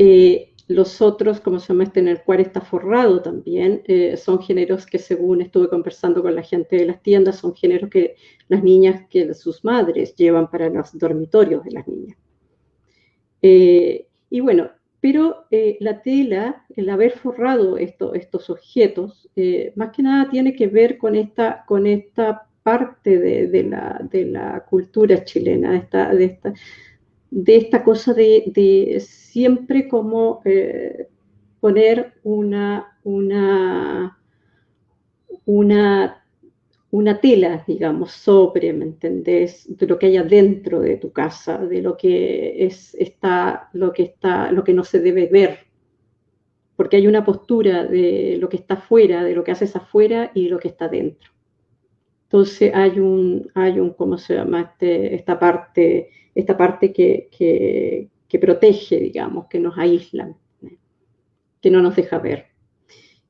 los otros, como se llama, en el cual está forrado también, son géneros que, según estuve conversando con la gente de las tiendas, son géneros que las niñas, que sus madres llevan para los dormitorios de las niñas. Y bueno, pero la tela, el haber forrado estos objetos, más que nada tiene que ver con esta parte de la cultura chilena, de esta cosa de siempre como poner una tela, digamos, sobre, ¿me entendés? De lo que hay adentro de tu casa, de lo que lo que no se debe ver. Porque hay una postura de lo que está afuera, de lo que haces afuera y lo que está dentro. Entonces hay un ¿cómo se llama? Esta parte que protege, digamos, que nos aísla, que no nos deja ver.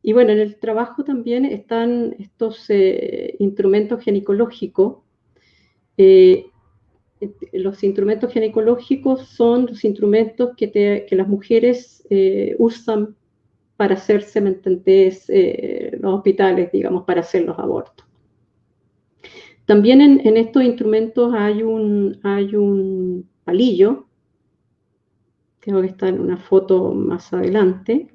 Y bueno, en el trabajo también están estos instrumentos ginecológicos. Los instrumentos ginecológicos son los instrumentos que las mujeres usan para hacerse, ¿me entendés?, los hospitales, digamos, para hacer los abortos. También en estos instrumentos hay un palillo, creo que está en una foto más adelante,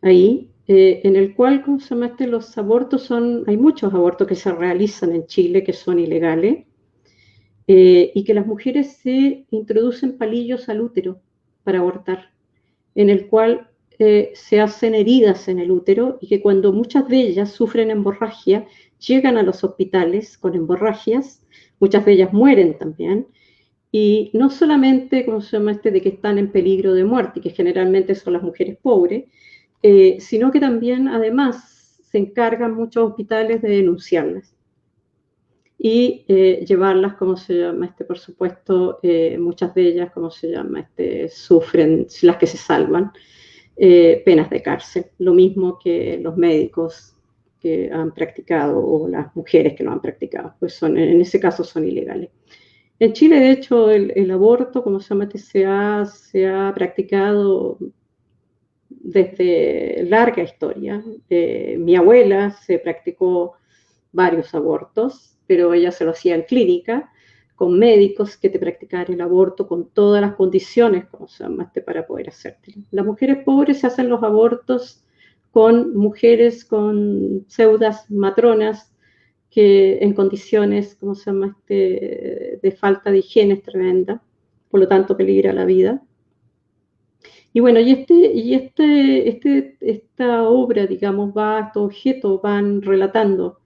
ahí, en el cual, ¿cómo se llama? Los abortos hay muchos abortos que se realizan en Chile que son ilegales, y que las mujeres se introducen palillos al útero para abortar, en el cual se hacen heridas en el útero y que cuando muchas de ellas sufren hemorragia, llegan a los hospitales con hemorragias, muchas de ellas mueren también, y no solamente, ¿cómo se llama? De que están en peligro de muerte, que generalmente son las mujeres pobres, sino que también, además, se encargan muchos hospitales de denunciarlas y llevarlas, ¿cómo se llama? Por supuesto, muchas de ellas, ¿cómo se llama? Sufren, las que se salvan, penas de cárcel, lo mismo que los médicos que han practicado o las mujeres que lo han practicado, pues en ese caso son ilegales. En Chile, de hecho, el aborto, ¿cómo se llama? Se ha practicado desde larga historia. Mi abuela se practicó varios abortos, pero ella se lo hacía en clínica, con médicos que te practicaban el aborto con todas las condiciones, como se llama, para poder hacértelo. Las mujeres pobres se hacen los abortos con mujeres, con pseudas matronas, que en condiciones, como se llama, de falta de higiene es tremenda, por lo tanto peligra la vida. Y bueno, esta obra, digamos, estos objetos van relatando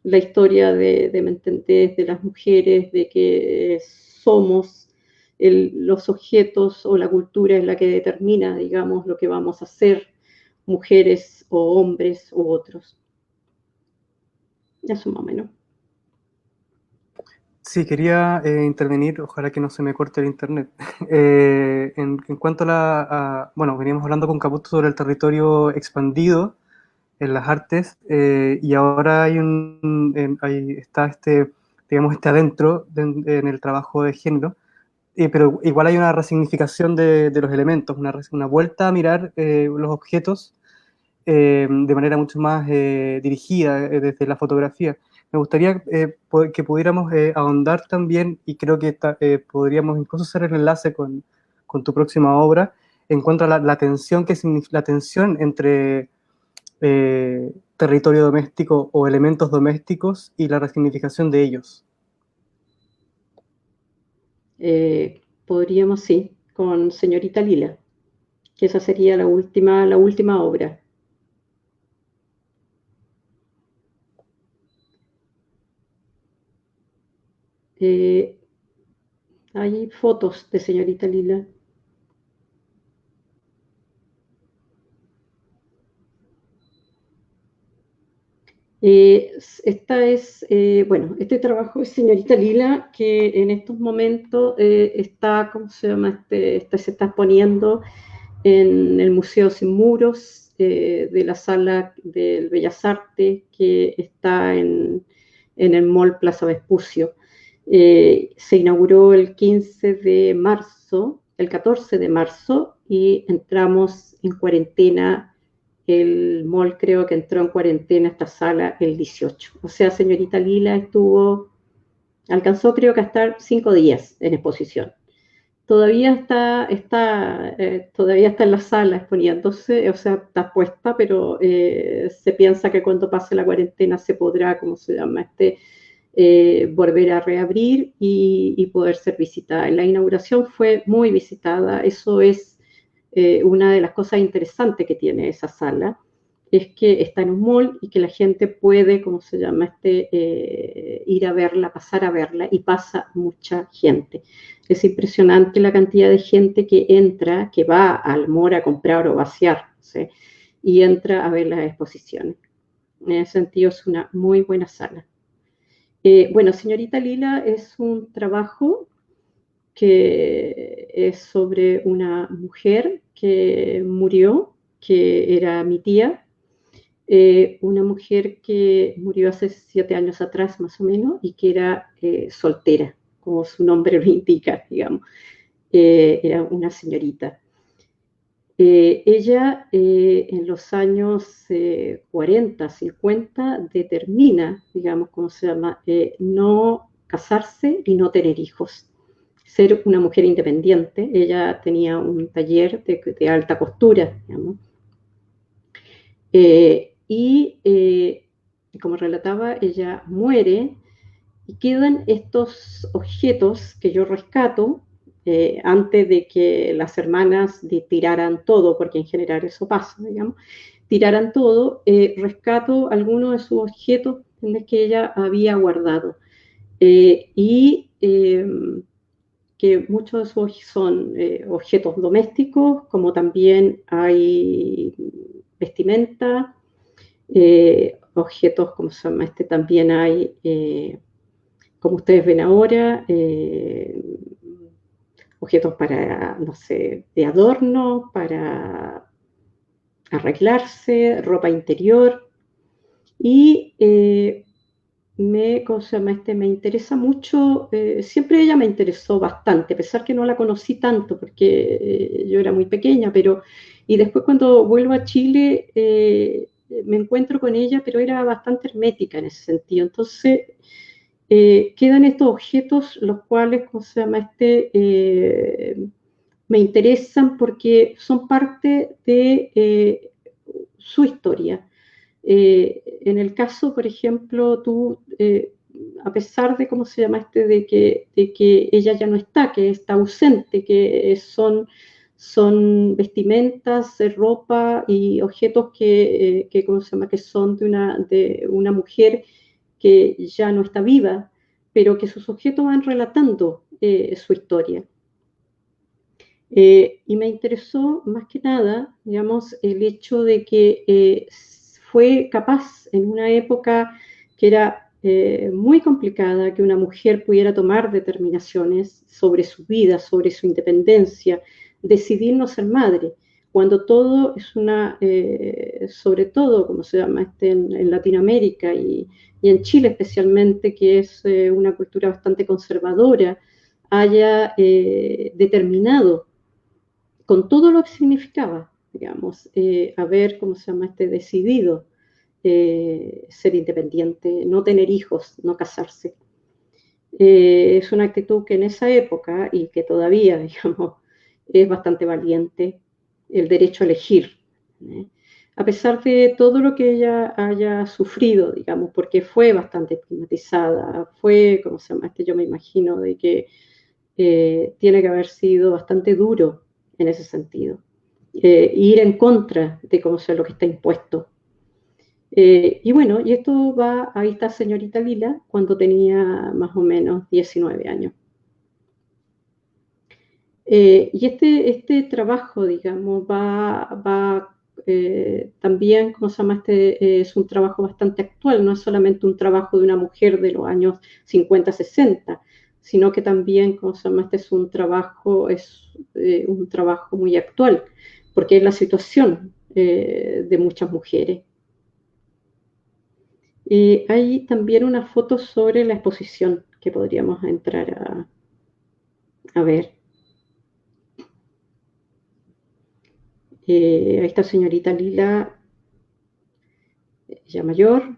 la historia ¿me entendés?, de las mujeres, de que somos los objetos o la cultura es la que determina, digamos, lo que vamos a hacer, mujeres o hombres u otros. Eso más o menos.
Sí, quería intervenir, ojalá que no se me corte el internet. En cuanto bueno, veníamos hablando con Caputo sobre el territorio expandido en las artes, y ahora está digamos, adentro en el trabajo de género, pero igual hay una resignificación de los elementos, una vuelta a mirar los objetos de manera mucho más dirigida desde la fotografía. Me gustaría que pudiéramos ahondar también, y creo que podríamos incluso hacer el enlace con tu próxima obra, en cuanto a la tensión entre territorio doméstico o elementos domésticos y la resignificación de ellos.
Podríamos, sí, con Señorita Lila, que esa sería la última obra. Hay fotos de Señorita Lila. Bueno, este trabajo es Señorita Lila, que en estos momentos está, ¿cómo se llama? Se está exponiendo en el Museo Sin Muros de la Sala del Bellas Artes, que está en el Mall Plaza Vespucio. Se inauguró el 15 de marzo, el 14 de marzo, y entramos en cuarentena. El mall creo que entró en cuarentena esta sala el 18. O sea, Señorita Lila alcanzó creo que a estar 5 días en exposición. Todavía está en la sala exponiéndose, o sea, está puesta, pero se piensa que cuando pase la cuarentena se podrá, ¿cómo se llama? Volver a reabrir y poder ser visitada. La inauguración fue muy visitada, eso es una de las cosas interesantes que tiene esa sala, es que está en un mall y que la gente puede, ¿cómo se llama? Ir a verla, pasar a verla, y pasa mucha gente. Es impresionante la cantidad de gente que entra, que va al mall a comprar o vaciar, ¿sí? Y entra a ver las exposiciones. En ese sentido es una muy buena sala. Bueno, Señorita Lila es un trabajo que es sobre una mujer que murió, que era mi tía, una mujer que murió hace 7 años atrás más o menos y que era soltera, como su nombre lo indica, digamos. Era una señorita. Ella en los años 40, 50 determina, digamos, ¿cómo se llama? No casarse y no tener hijos. Ser una mujer independiente. Ella tenía un taller de alta costura, digamos. Como relataba, ella muere y quedan estos objetos que yo rescato antes de que las hermanas tiraran todo, porque en general eso pasa, digamos, tiraran todo, rescato algunos de sus objetos que ella había guardado. Que muchos de esos son objetos domésticos, como también hay vestimenta, objetos, como se llama también hay, como ustedes ven ahora, objetos para, no sé, de adorno, para arreglarse, ropa interior, y ¿cómo se llama me interesa mucho, siempre ella me interesó bastante, a pesar que no la conocí tanto, porque yo era muy pequeña, y después cuando vuelvo a Chile, me encuentro con ella, pero era bastante hermética en ese sentido, entonces quedan estos objetos, los cuales, ¿cómo se llama me interesan porque son parte de su historia. En el caso, por ejemplo, a pesar de, ¿cómo se llama de que ella ya no está, que está ausente, que son vestimentas, ropa y objetos ¿cómo se llama? Que son de una mujer que ya no está viva, pero que sus objetos van relatando su historia. Y me interesó más que nada, digamos, el hecho de que fue capaz en una época que era muy complicada que una mujer pudiera tomar determinaciones sobre su vida, sobre su independencia, decidir no ser madre, cuando todo es sobre todo, como se llama en Latinoamérica y en Chile especialmente, que es una cultura bastante conservadora, haya determinado con todo lo que significaba, digamos, haber, ¿cómo se llama decidido ser independiente, no tener hijos, no casarse. Es una actitud que en esa época, y que todavía, digamos, es bastante valiente, el derecho a elegir, a pesar de todo lo que ella haya sufrido, digamos, porque fue bastante estigmatizada, fue, ¿cómo se llama yo me imagino, de que tiene que haber sido bastante duro en ese sentido. Ir en contra de cómo sea lo que está impuesto. Y bueno, y esto ahí está señorita Lila, cuando tenía más o menos 19 años. Y este trabajo, digamos, también, ¿cómo se llama? Es un trabajo bastante actual, no es solamente un trabajo de una mujer de los años 50, 60, sino que también, ¿cómo se llama? Es un trabajo muy actual, porque es la situación de muchas mujeres. Hay también una foto sobre la exposición que podríamos entrar a ver. Ahí está señorita Lila, ya mayor.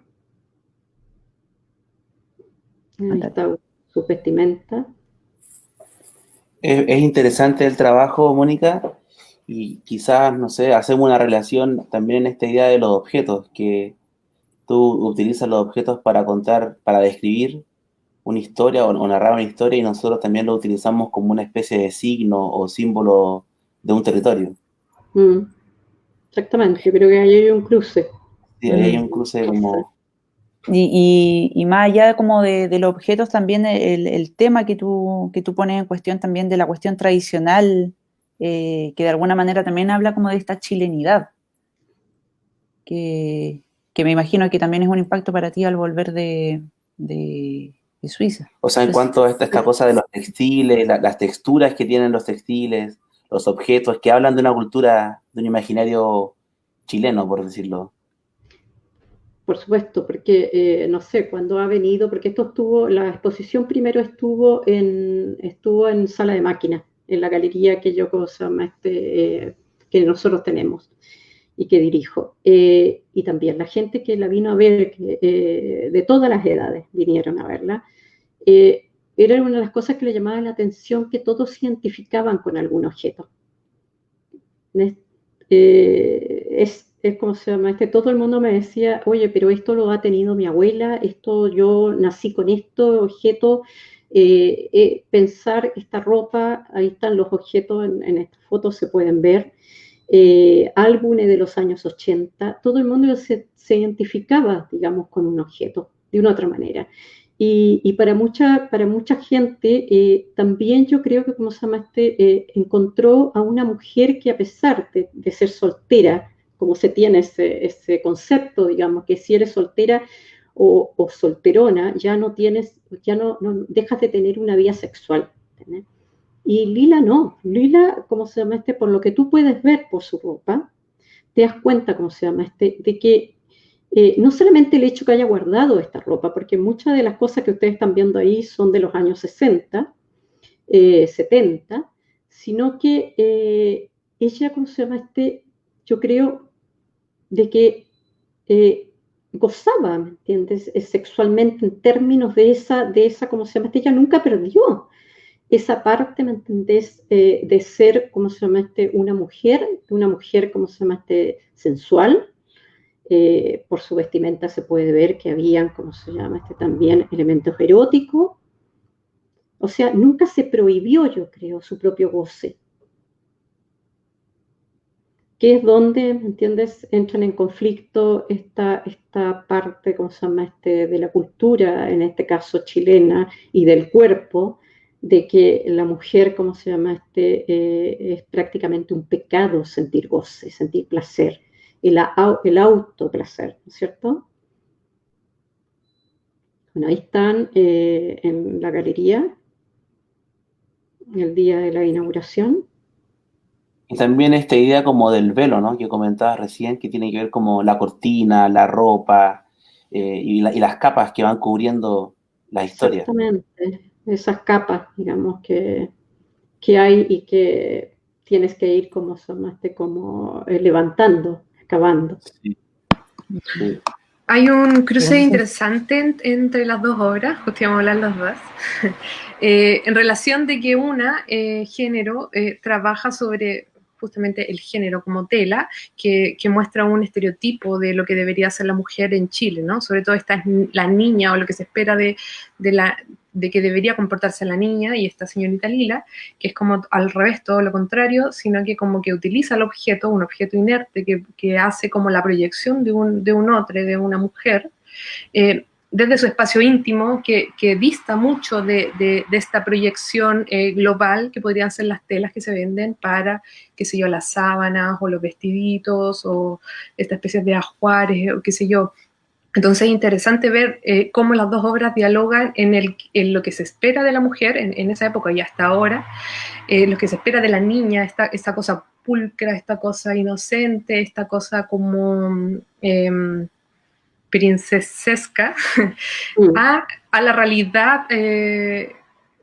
Ahí está su vestimenta.
Es interesante el trabajo, Mónica, y quizás, no sé, hacemos una relación también en esta idea de los objetos, que tú utilizas los objetos para contar, para describir una historia o narrar una historia, y nosotros también lo utilizamos como una especie de signo o símbolo de un territorio.
Exactamente, yo creo que ahí hay un cruce.
Sí, ahí hay un cruce como...
Y más allá como de los objetos, también el tema que tú pones en cuestión también de la cuestión tradicional, que de alguna manera también habla como de esta chilenidad, que que me imagino que también es un impacto para ti al volver de Suiza.
O sea, en cuanto a esta cosa de los textiles, las texturas que tienen los textiles, los objetos, que hablan de una cultura, de un imaginario chileno, por decirlo.
Por supuesto, porque, no sé, cuando ha venido, porque la exposición primero estuvo en Sala de Máquinas, en la galería que que nosotros tenemos y que dirijo. Y también la gente que la vino a ver, de todas las edades vinieron a verla, era una de las cosas que le llamaba la atención, que todos se identificaban con algún objeto. Es como se llama, todo el mundo me decía, oye, pero esto lo ha tenido mi abuela, yo nací con esto, objeto, pensar esta ropa, ahí están los objetos, en estas fotos se pueden ver, álbumes de los años 80, todo el mundo se identificaba, digamos, con un objeto, de una otra manera. Y para mucha gente, también yo creo que, como se llama, encontró a una mujer que, a pesar de ser soltera, como se tiene ese concepto, digamos, que si eres soltera o solterona, ya no dejas de tener una vida sexual, ¿entendés? Y Lila no, Lila, como se llama, por lo que tú puedes ver por su ropa, te das cuenta, como se llama, de que no solamente el hecho que haya guardado esta ropa, porque muchas de las cosas que ustedes están viendo ahí son de los años 60, 70, sino que ella, ¿cómo se llama? Yo creo de que gozaba, ¿me entiendes? Sexualmente, en términos de esa, ¿cómo se llama? Ella nunca perdió esa parte, ¿me entendés? De ser, ¿cómo se llama? Una mujer, ¿cómo se llama? Sensual. Por su vestimenta se puede ver que habían, ¿cómo se llama? También elementos eróticos. O sea, nunca se prohibió, yo creo, su propio goce. Que es donde, ¿me entiendes?, entran en conflicto esta parte, ¿cómo se llama?, de la cultura, en este caso chilena, y del cuerpo, de que la mujer, ¿cómo se llama?, es prácticamente un pecado sentir goce, sentir placer, el autoplacer, ¿no es cierto? Bueno, ahí están en la galería, el día de la inauguración.
Y también esta idea como del velo, ¿no? Que comentabas recién, que tiene que ver como la cortina, la ropa y las capas que van cubriendo la historia.
Exactamente, esas capas, digamos, que hay y que tienes que ir, como levantando, acabando.
Sí. Sí.
Hay un cruce interesante entre las dos obras, justo íbamos a hablar las dos, en relación de que una, género, trabaja sobre justamente el género como tela, que muestra un estereotipo de lo que debería ser la mujer en Chile, ¿no? Sobre todo esta es la niña, o lo que se espera de que debería comportarse la niña, y esta señorita Lila, que es como al revés, todo lo contrario, sino que como que utiliza el objeto, un objeto inerte, que hace como la proyección de un otro, de una mujer, desde su espacio íntimo, que dista mucho de esta proyección global, que podrían ser las telas que se venden para, qué sé yo, las sábanas, o los vestiditos, o esta especie de ajuares, o qué sé yo. Entonces es interesante ver cómo las dos obras dialogan en lo que se espera de la mujer en esa época y hasta ahora, lo que se espera de la niña, esta cosa pulcra, esta cosa inocente, esta cosa como princesesca, a la realidad de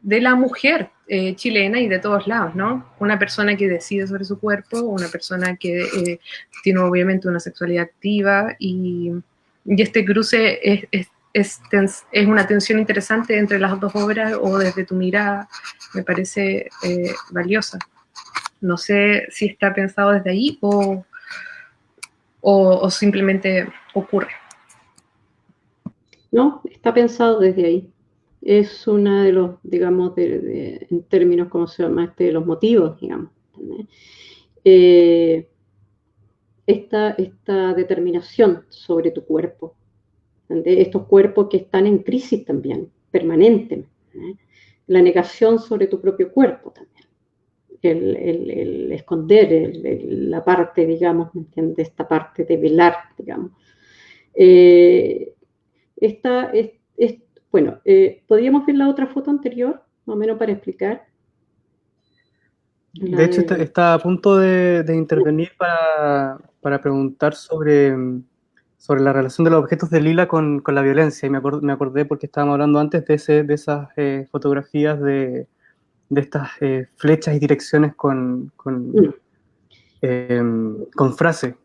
la mujer chilena y de todos lados, ¿no? Una persona que decide sobre su cuerpo, una persona que tiene obviamente una sexualidad activa, y este cruce es una tensión interesante entre las dos obras, o desde tu mirada me parece valiosa. No sé si está pensado desde ahí o simplemente ocurre.
No, está pensado desde ahí. Es una de los, digamos, en términos, ¿cómo se llama? Los motivos, digamos. Esta determinación sobre tu cuerpo. De estos cuerpos que están en crisis también, permanentemente. La negación sobre tu propio cuerpo también. El esconder la parte, digamos, ¿me entiendes? Esta parte de velar, digamos. Bueno, ¿podríamos ver la otra foto anterior, más o menos para explicar?
De hecho, está a punto de intervenir para preguntar sobre la relación de los objetos de Lila con la violencia. Y me acordé porque estábamos hablando antes de esas fotografías de estas flechas y direcciones con frase.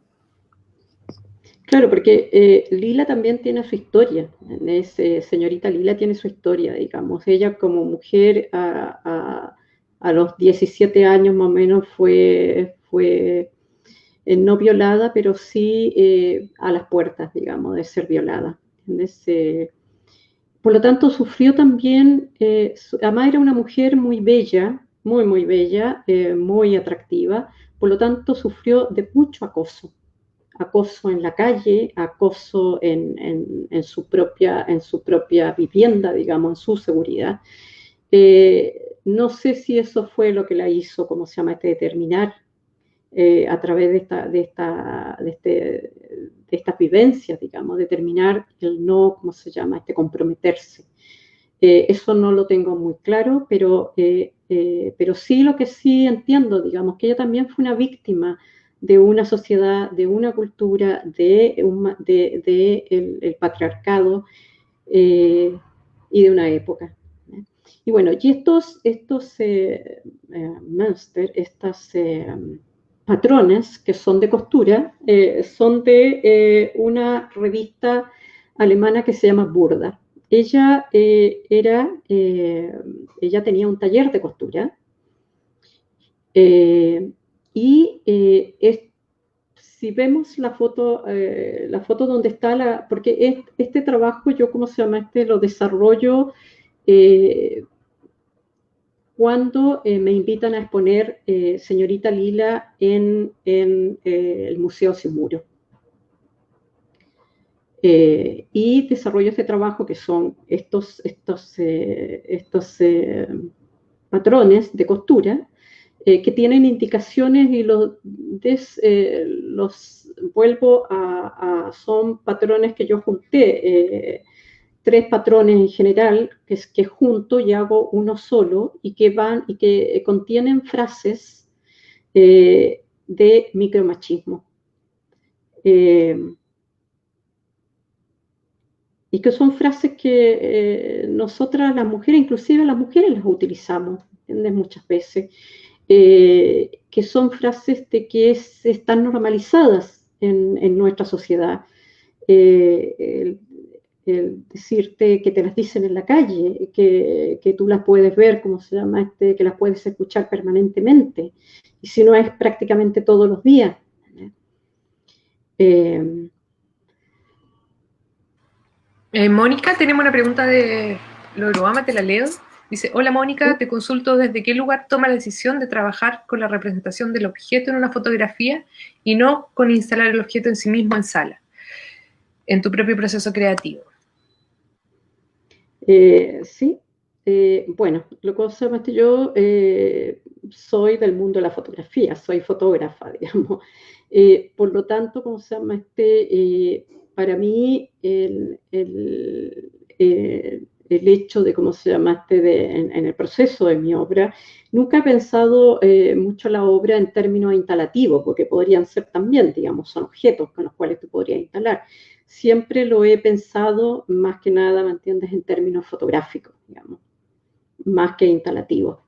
Claro, porque Lila también tiene su historia. Señorita Lila tiene su historia, digamos. Ella como mujer a los 17 años más o menos fue no violada, pero sí a las puertas, digamos, de ser violada. Por lo tanto, sufrió también, además era una mujer muy bella, muy, muy bella, muy atractiva, por lo tanto sufrió de mucho acoso en la calle, acoso en su propia vivienda, digamos, en su seguridad. No sé si eso fue lo que la hizo, ¿cómo se llama?, determinar a través de estas vivencias, digamos, determinar el no, ¿cómo se llama?, comprometerse. Eso no lo tengo muy claro, pero sí lo que sí entiendo, digamos, que ella también fue una víctima de una sociedad, de una cultura, el patriarcado y de una época. Y bueno, y estos patrones que son de costura son de una revista alemana que se llama Burda. Ella tenía un taller de costura si vemos la foto donde está porque este trabajo yo, ¿cómo se llama? Lo desarrollo cuando me invitan a exponer Señorita Lila en el Museo Sin Muro. Y desarrollo este trabajo que son estos patrones de costura que tienen indicaciones y los vuelvo son patrones que yo junté, 3 patrones en general, que junto y hago uno solo y que contienen frases de micromachismo. Y que son frases que nosotras las mujeres, inclusive las mujeres las utilizamos, ¿entiendes? Muchas veces. Que son frases de que están normalizadas en nuestra sociedad. El decirte que te las dicen en la calle, que tú las puedes ver, ¿cómo se llama? Que las puedes escuchar permanentemente, y si no es prácticamente todos los días.
Mónica, tenemos una pregunta de Loroama, te la leo. Dice, hola Mónica, te consulto desde qué lugar toma la decisión de trabajar con la representación del objeto en una fotografía y no con instalar el objeto en sí mismo en sala, en tu propio proceso creativo.
Sí, bueno, lo que pasa es que yo soy del mundo de la fotografía, soy fotógrafa, digamos. Por lo tanto, ¿cómo se llama? Para mí el hecho de, ¿cómo se llama? En el proceso de mi obra, nunca he pensado mucho la obra en términos instalativos, porque podrían ser también, digamos, son objetos con los cuales tú podrías instalar. Siempre lo he pensado más que nada, ¿me entiendes?, en términos fotográficos, digamos, más que instalativos.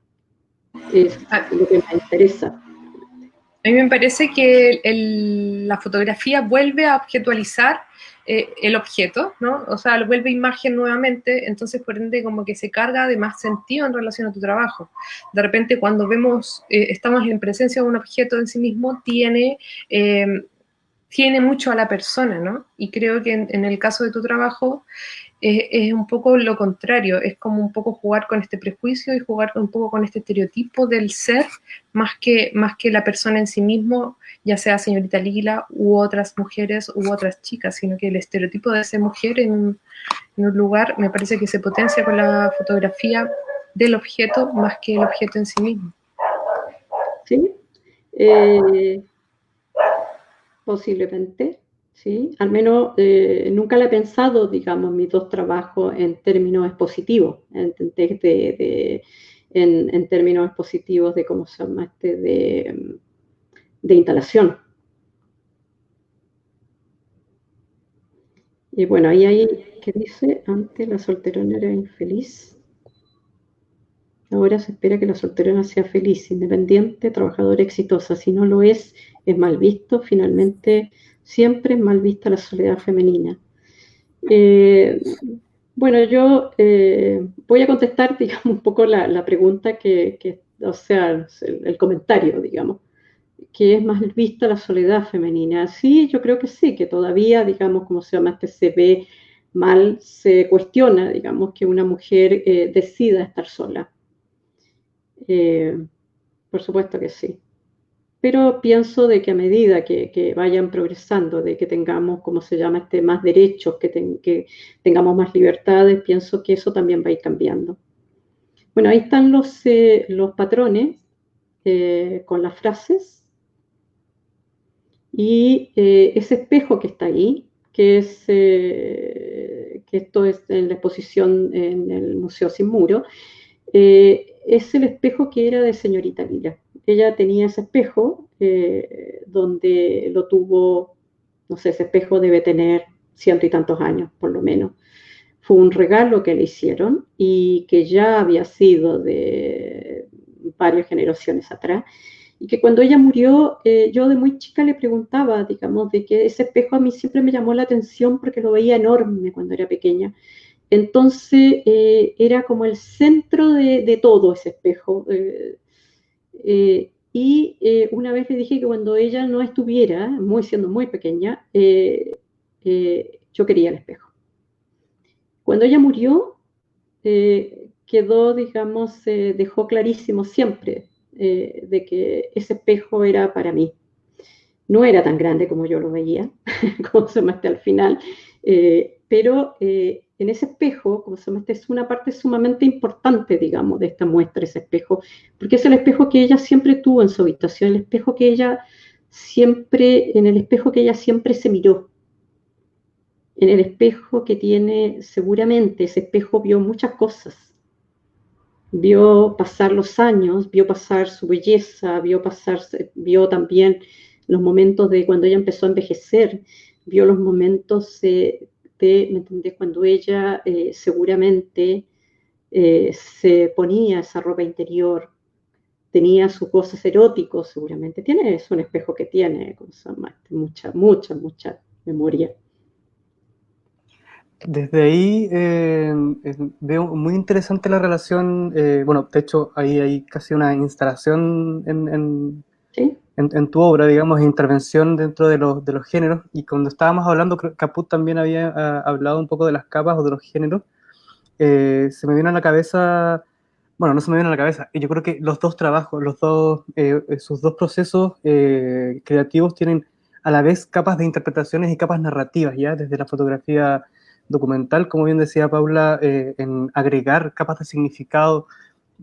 Es lo que me interesa.
A mí me parece que la fotografía vuelve a objetualizar el objeto, ¿no? O sea, lo vuelve imagen nuevamente, entonces por ende como que se carga de más sentido en relación a tu trabajo. De repente cuando vemos, estamos en presencia de un objeto en sí mismo, tiene mucho a la persona, ¿no? Y creo que en el caso de tu trabajo es un poco lo contrario, es como un poco jugar con este prejuicio y jugar un poco con este estereotipo del ser, más que la persona en sí mismo, ya sea señorita Lila u otras mujeres u otras chicas, sino que el estereotipo de ser mujer en un lugar me parece que se potencia con la fotografía del objeto más que el objeto en sí mismo.
Sí, posiblemente, ¿sí? Al menos nunca la he pensado, digamos, mis dos trabajos en términos expositivos, en términos expositivos de, ¿cómo se llama? De instalación. Y bueno, ahí, ¿qué dice? Antes la solterona era infeliz. Ahora se espera que la solterona sea feliz, independiente, trabajadora, exitosa. Si no lo es mal visto. Finalmente, siempre es mal vista la soledad femenina. Bueno, yo voy a contestar, digamos, un poco la pregunta o sea, el comentario, digamos, que es más vista la soledad femenina. Sí, yo creo que sí, que todavía, digamos, como se llama, se ve mal, se cuestiona, digamos, que una mujer decida estar sola. Por supuesto que sí. Pero pienso de que a medida que vayan progresando, de que tengamos, como se llama, más derechos, que tengamos más libertades, pienso que eso también va a ir cambiando. Bueno, ahí están los patrones con las frases y ese espejo que está ahí, que esto es en la exposición en el Museo Sin Muro, es el espejo que era de señorita Lila. Ella tenía ese espejo donde lo tuvo, no sé, ese espejo debe tener 100 y tantos años, por lo menos. Fue un regalo que le hicieron y que ya había sido de varias generaciones atrás. Y que cuando ella murió, yo de muy chica le preguntaba, digamos, de que ese espejo a mí siempre me llamó la atención porque lo veía enorme cuando era pequeña. Entonces era como el centro de todo ese espejo. Y una vez le dije que cuando ella no estuviera, siendo muy pequeña, yo quería el espejo. Cuando ella murió, quedó, digamos, dejó clarísimo siempre de que ese espejo era para mí. No era tan grande como yo lo veía, como se muestra al final, pero en ese espejo, como se muestra, es una parte sumamente importante, digamos, de esta muestra, ese espejo, porque es el espejo que ella siempre tuvo en su habitación, en el espejo que ella siempre se miró, en el espejo que tiene, seguramente, ese espejo vio muchas cosas, vio pasar los años, vio pasar su belleza, vio también los momentos de cuando ella empezó a envejecer, vio los momentos ¿me entendés? Cuando ella seguramente se ponía esa ropa interior, tenía sus goces eróticos, seguramente. Es un espejo que tiene mucha memoria.
Desde ahí veo muy interesante la relación, bueno, de hecho ahí hay casi una instalación
¿Sí?
en tu obra, digamos, intervención dentro de los géneros, y cuando estábamos hablando, Caput también había hablado un poco de las capas o de los géneros, se me vino a la cabeza, bueno, no se me vino a la cabeza, yo creo que los dos trabajos, sus dos procesos creativos tienen a la vez capas de interpretaciones y capas narrativas, ya desde la fotografía documental, como bien decía Paula, en agregar capas de significado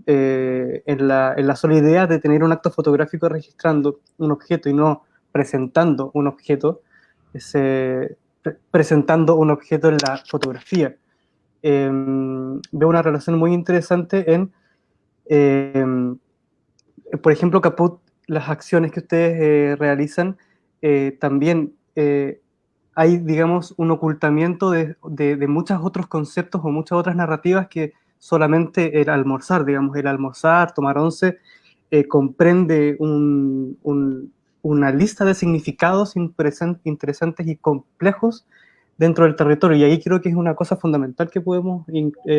en la sola idea de tener un acto fotográfico registrando un objeto y no presentando un objeto, presentando un objeto en la fotografía. Veo una relación muy interesante por ejemplo, Caput, las acciones que ustedes realizan, también hay, digamos, un ocultamiento de muchos otros conceptos o muchas otras narrativas que solamente el almorzar, digamos, el almorzar, tomar once, comprende una lista de significados interesantes y complejos dentro del territorio. Y ahí creo que es una cosa fundamental que podemos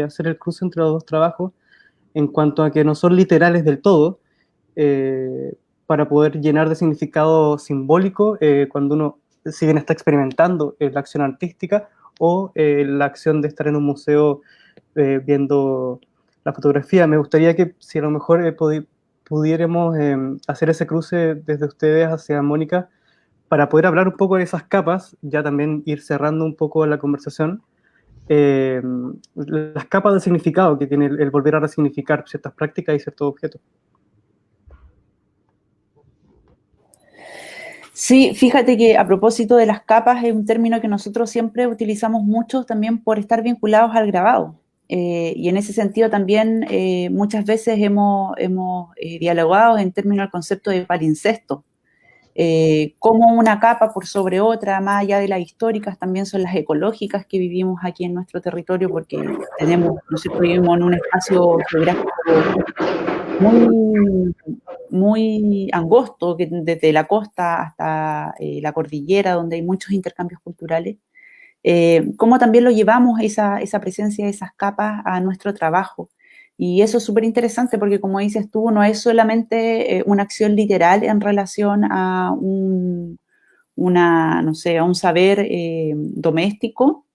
hacer el cruce entre los dos trabajos en cuanto a que no son literales del todo, para poder llenar de significado simbólico cuando uno, si bien está experimentando la acción artística o la acción de estar en un museo viendo la fotografía. Me gustaría que si a lo mejor pudiéramos hacer ese cruce desde ustedes hacia Mónica para poder hablar un poco de esas capas, ya también ir cerrando un poco la conversación, las capas de significado que tiene el volver a resignificar ciertas prácticas y ciertos objetos.
Sí, fíjate que a propósito de las capas es un término que nosotros siempre utilizamos mucho también por estar vinculados al grabado. Y en ese sentido también muchas veces hemos dialogado en términos del concepto de palincesto. Como una capa por sobre otra, más allá de las históricas, también son las ecológicas que vivimos aquí en nuestro territorio, porque nosotros vivimos en un espacio geográfico muy, muy angosto, que desde la costa hasta la cordillera, donde hay muchos intercambios culturales. Cómo también lo llevamos esa presencia de esas capas a nuestro trabajo. Y eso es súper interesante porque, como dices tú, no es solamente una acción literal en relación a no sé, a un saber doméstico,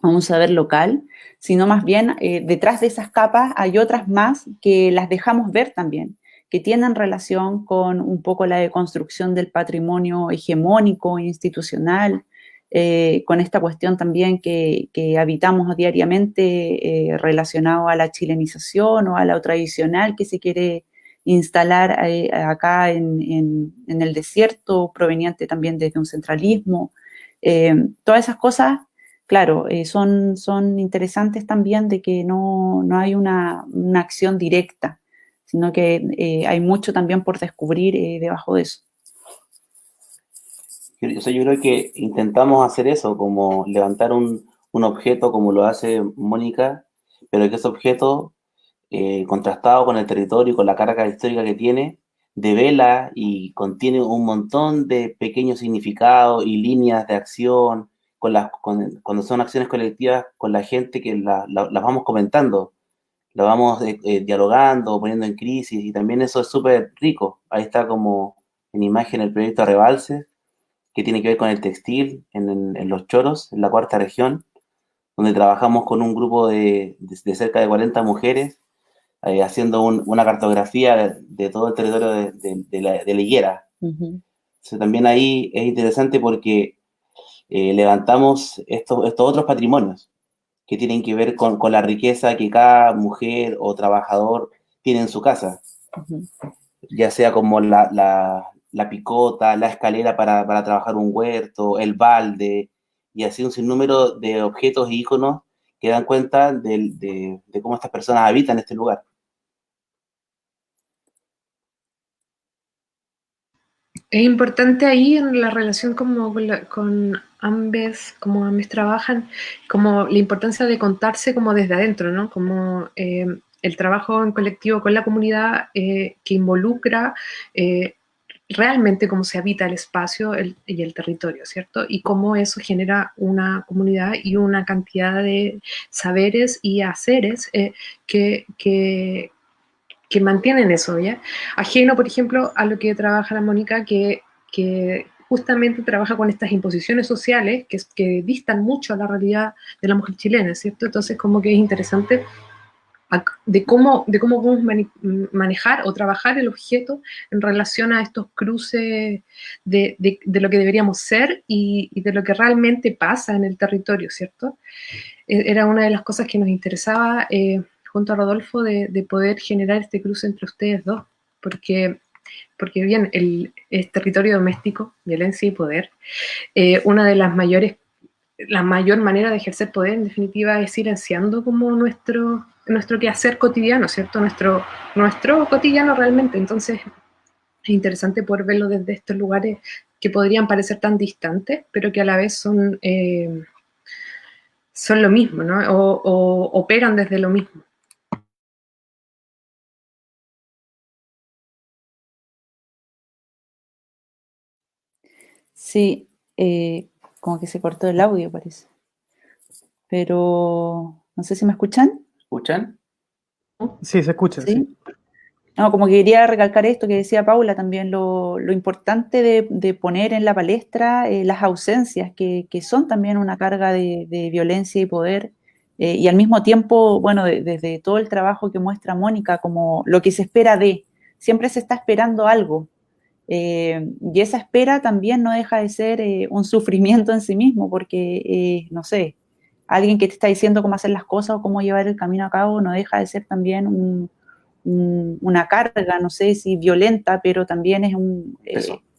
a un saber local, sino más bien detrás de esas capas hay otras más que las dejamos ver también, que tienen relación con un poco la deconstrucción del patrimonio hegemónico, institucional, con esta cuestión también que habitamos diariamente relacionado a la chilenización o a lo tradicional que se quiere instalar acá en el desierto, proveniente también desde un centralismo. Todas esas cosas, claro, son interesantes también de que no hay una acción directa, sino que hay mucho también por descubrir debajo de eso.
O sea, yo creo que intentamos hacer eso, como levantar un objeto como lo hace Mónica, pero que ese objeto, contrastado con el territorio y con la carga histórica que tiene, devela y contiene un montón de pequeños significados y líneas de acción, cuando son acciones colectivas con la gente que las vamos comentando, las vamos dialogando, poniendo en crisis, y también eso es súper rico. Ahí está como en imagen el proyecto Rebalse, que tiene que ver con el textil en Los Choros, en la cuarta región, donde trabajamos con un grupo de cerca de 40 mujeres, haciendo una cartografía de todo el territorio de la higuera.
Uh-huh.
Entonces, también ahí es interesante porque levantamos estos otros patrimonios que tienen que ver con la riqueza que cada mujer o trabajador tiene en su casa. Uh-huh. Ya sea como la picota, la escalera para trabajar un huerto, el balde, y así un sinnúmero de objetos e íconos que dan cuenta de cómo estas personas habitan este lugar.
Es importante ahí en la relación como con ambas, como ambas trabajan, como la importancia de contarse como desde adentro, ¿no? Como el trabajo en colectivo con la comunidad que involucra realmente cómo se habita el espacio y el territorio, ¿cierto? Y cómo eso genera una comunidad y una cantidad de saberes y haceres que mantienen eso, ¿ya? Ajeno, por ejemplo, a lo que trabaja la Mónica, que justamente trabaja con estas imposiciones sociales que distan mucho a la realidad de la mujer chilena, ¿cierto? Entonces, como que es interesante de cómo podemos manejar o trabajar el objeto en relación a estos cruces de lo que deberíamos ser y de lo que realmente pasa en el territorio, ¿cierto? Era una de las cosas que nos interesaba junto a Rodolfo de poder generar este cruce entre ustedes dos, porque bien, es territorio doméstico, violencia y poder. Una de las la mayor manera de ejercer poder, en definitiva, es silenciando como nuestro quehacer cotidiano, ¿cierto? Nuestro cotidiano realmente. Entonces, es interesante poder verlo desde estos lugares que podrían parecer tan distantes, pero que a la vez son lo mismo, ¿no? O operan desde lo mismo.
Sí, como que se cortó el audio, parece. Pero no sé si me escuchan.
¿Escuchan?
Sí, se escucha.
Sí.
Sí.
No, como que quería recalcar esto que decía Paula también, lo importante de poner en la palestra las ausencias, que son también una carga de violencia y poder, y al mismo tiempo, bueno, desde todo el trabajo que muestra Mónica, como lo que se espera siempre se está esperando algo, y esa espera también no deja de ser un sufrimiento en sí mismo, porque, no sé, alguien que te está diciendo cómo hacer las cosas o cómo llevar el camino a cabo no deja de ser también una carga, no sé si violenta, pero también es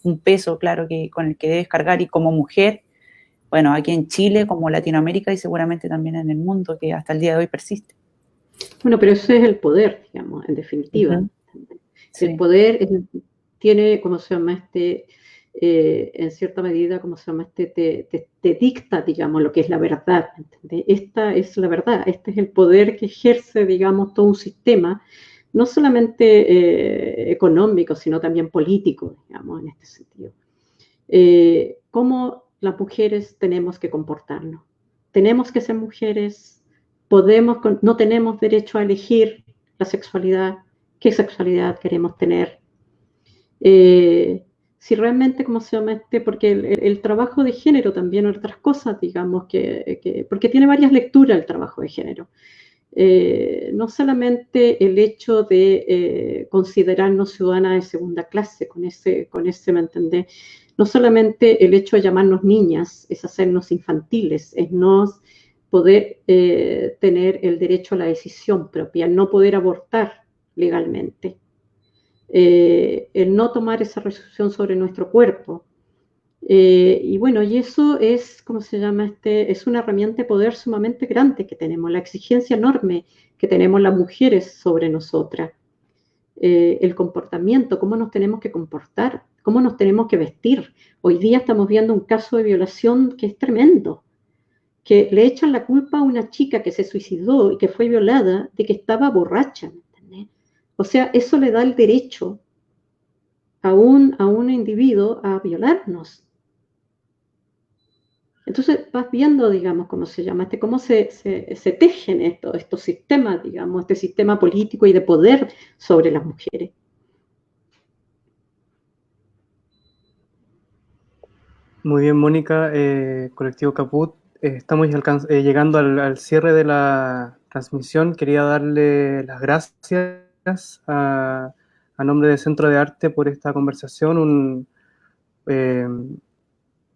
un peso, claro, con el que debes cargar, y como mujer, bueno, aquí en Chile, como Latinoamérica y seguramente también en el mundo, que hasta el día de hoy persiste.
Bueno, pero ese es el poder, digamos, en definitiva.
Sí.
El poder tiene, ¿cómo se llama? En cierta medida, ¿cómo se llama? Te dicta, digamos, lo que es la verdad. ¿Entendés? Esta es la verdad, este es el poder que ejerce, digamos, todo un sistema, no solamente económico, sino también político, digamos, en este sentido. ¿Cómo las mujeres tenemos que comportarnos? Tenemos que ser mujeres, no tenemos derecho a elegir la sexualidad, qué sexualidad queremos tener. Si realmente, ¿cómo se llama? Porque el trabajo de género también, otras cosas, digamos, porque tiene varias lecturas el trabajo de género. No solamente el hecho de considerarnos ciudadanas de segunda clase, con ese, ¿me entendés? No solamente el hecho de llamarnos niñas, es hacernos infantiles, es no poder tener el derecho a la decisión propia, no poder abortar legalmente. El no tomar esa resolución sobre nuestro cuerpo. Y bueno, y eso es, ¿cómo se llama? Es una herramienta de poder sumamente grande que tenemos, la exigencia enorme que tenemos las mujeres sobre nosotras. El comportamiento, cómo nos tenemos que comportar, cómo nos tenemos que vestir. Hoy día estamos viendo un caso de violación que es tremendo, que le echan la culpa a una chica que se suicidó y que fue violada de que estaba borracha. O sea, eso le da el derecho a un individuo a violarnos. Entonces vas viendo, digamos, cómo se llama, cómo se tejen estos sistemas, digamos, este sistema político y de poder sobre las mujeres.
Muy bien, Mónica, Colectivo Caput. Estamos llegando al cierre de la transmisión. Quería darle las gracias a nombre del Centro de Arte por esta conversación.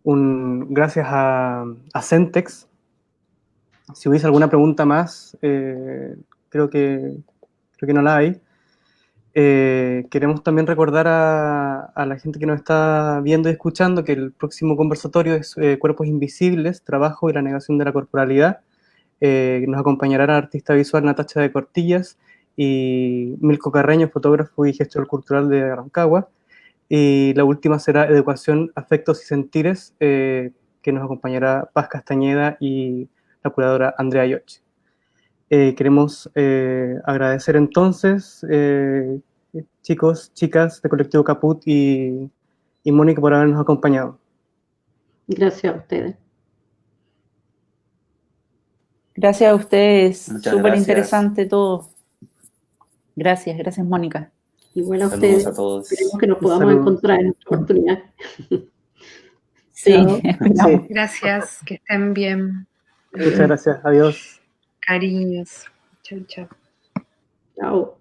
Gracias a Centex. Si hubiese alguna pregunta más, creo que no la hay. Queremos también recordar a la gente que nos está viendo y escuchando que el próximo conversatorio es Cuerpos Invisibles, Trabajo y la Negación de la Corporalidad. Nos acompañará la artista visual Natacha de Cortillas y Milko Carreño, fotógrafo y gestor cultural de Rancagua. Y la última será Educación, Afectos y Sentires, que nos acompañará Paz Castañeda y la curadora Andrea Yoch. Queremos agradecer entonces, chicos, chicas de Colectivo Caput y Mónica por habernos acompañado.
Gracias a ustedes.
Gracias a ustedes, súper
gracias.
Interesante todo. Gracias, Mónica.
Igual a
Saludos
ustedes.
a todos.
Esperemos que nos podamos encontrar en otra oportunidad.
Sí,
sí.
Gracias, que estén bien.
Muchas gracias, adiós.
Cariños. Chau, chau.
Chao.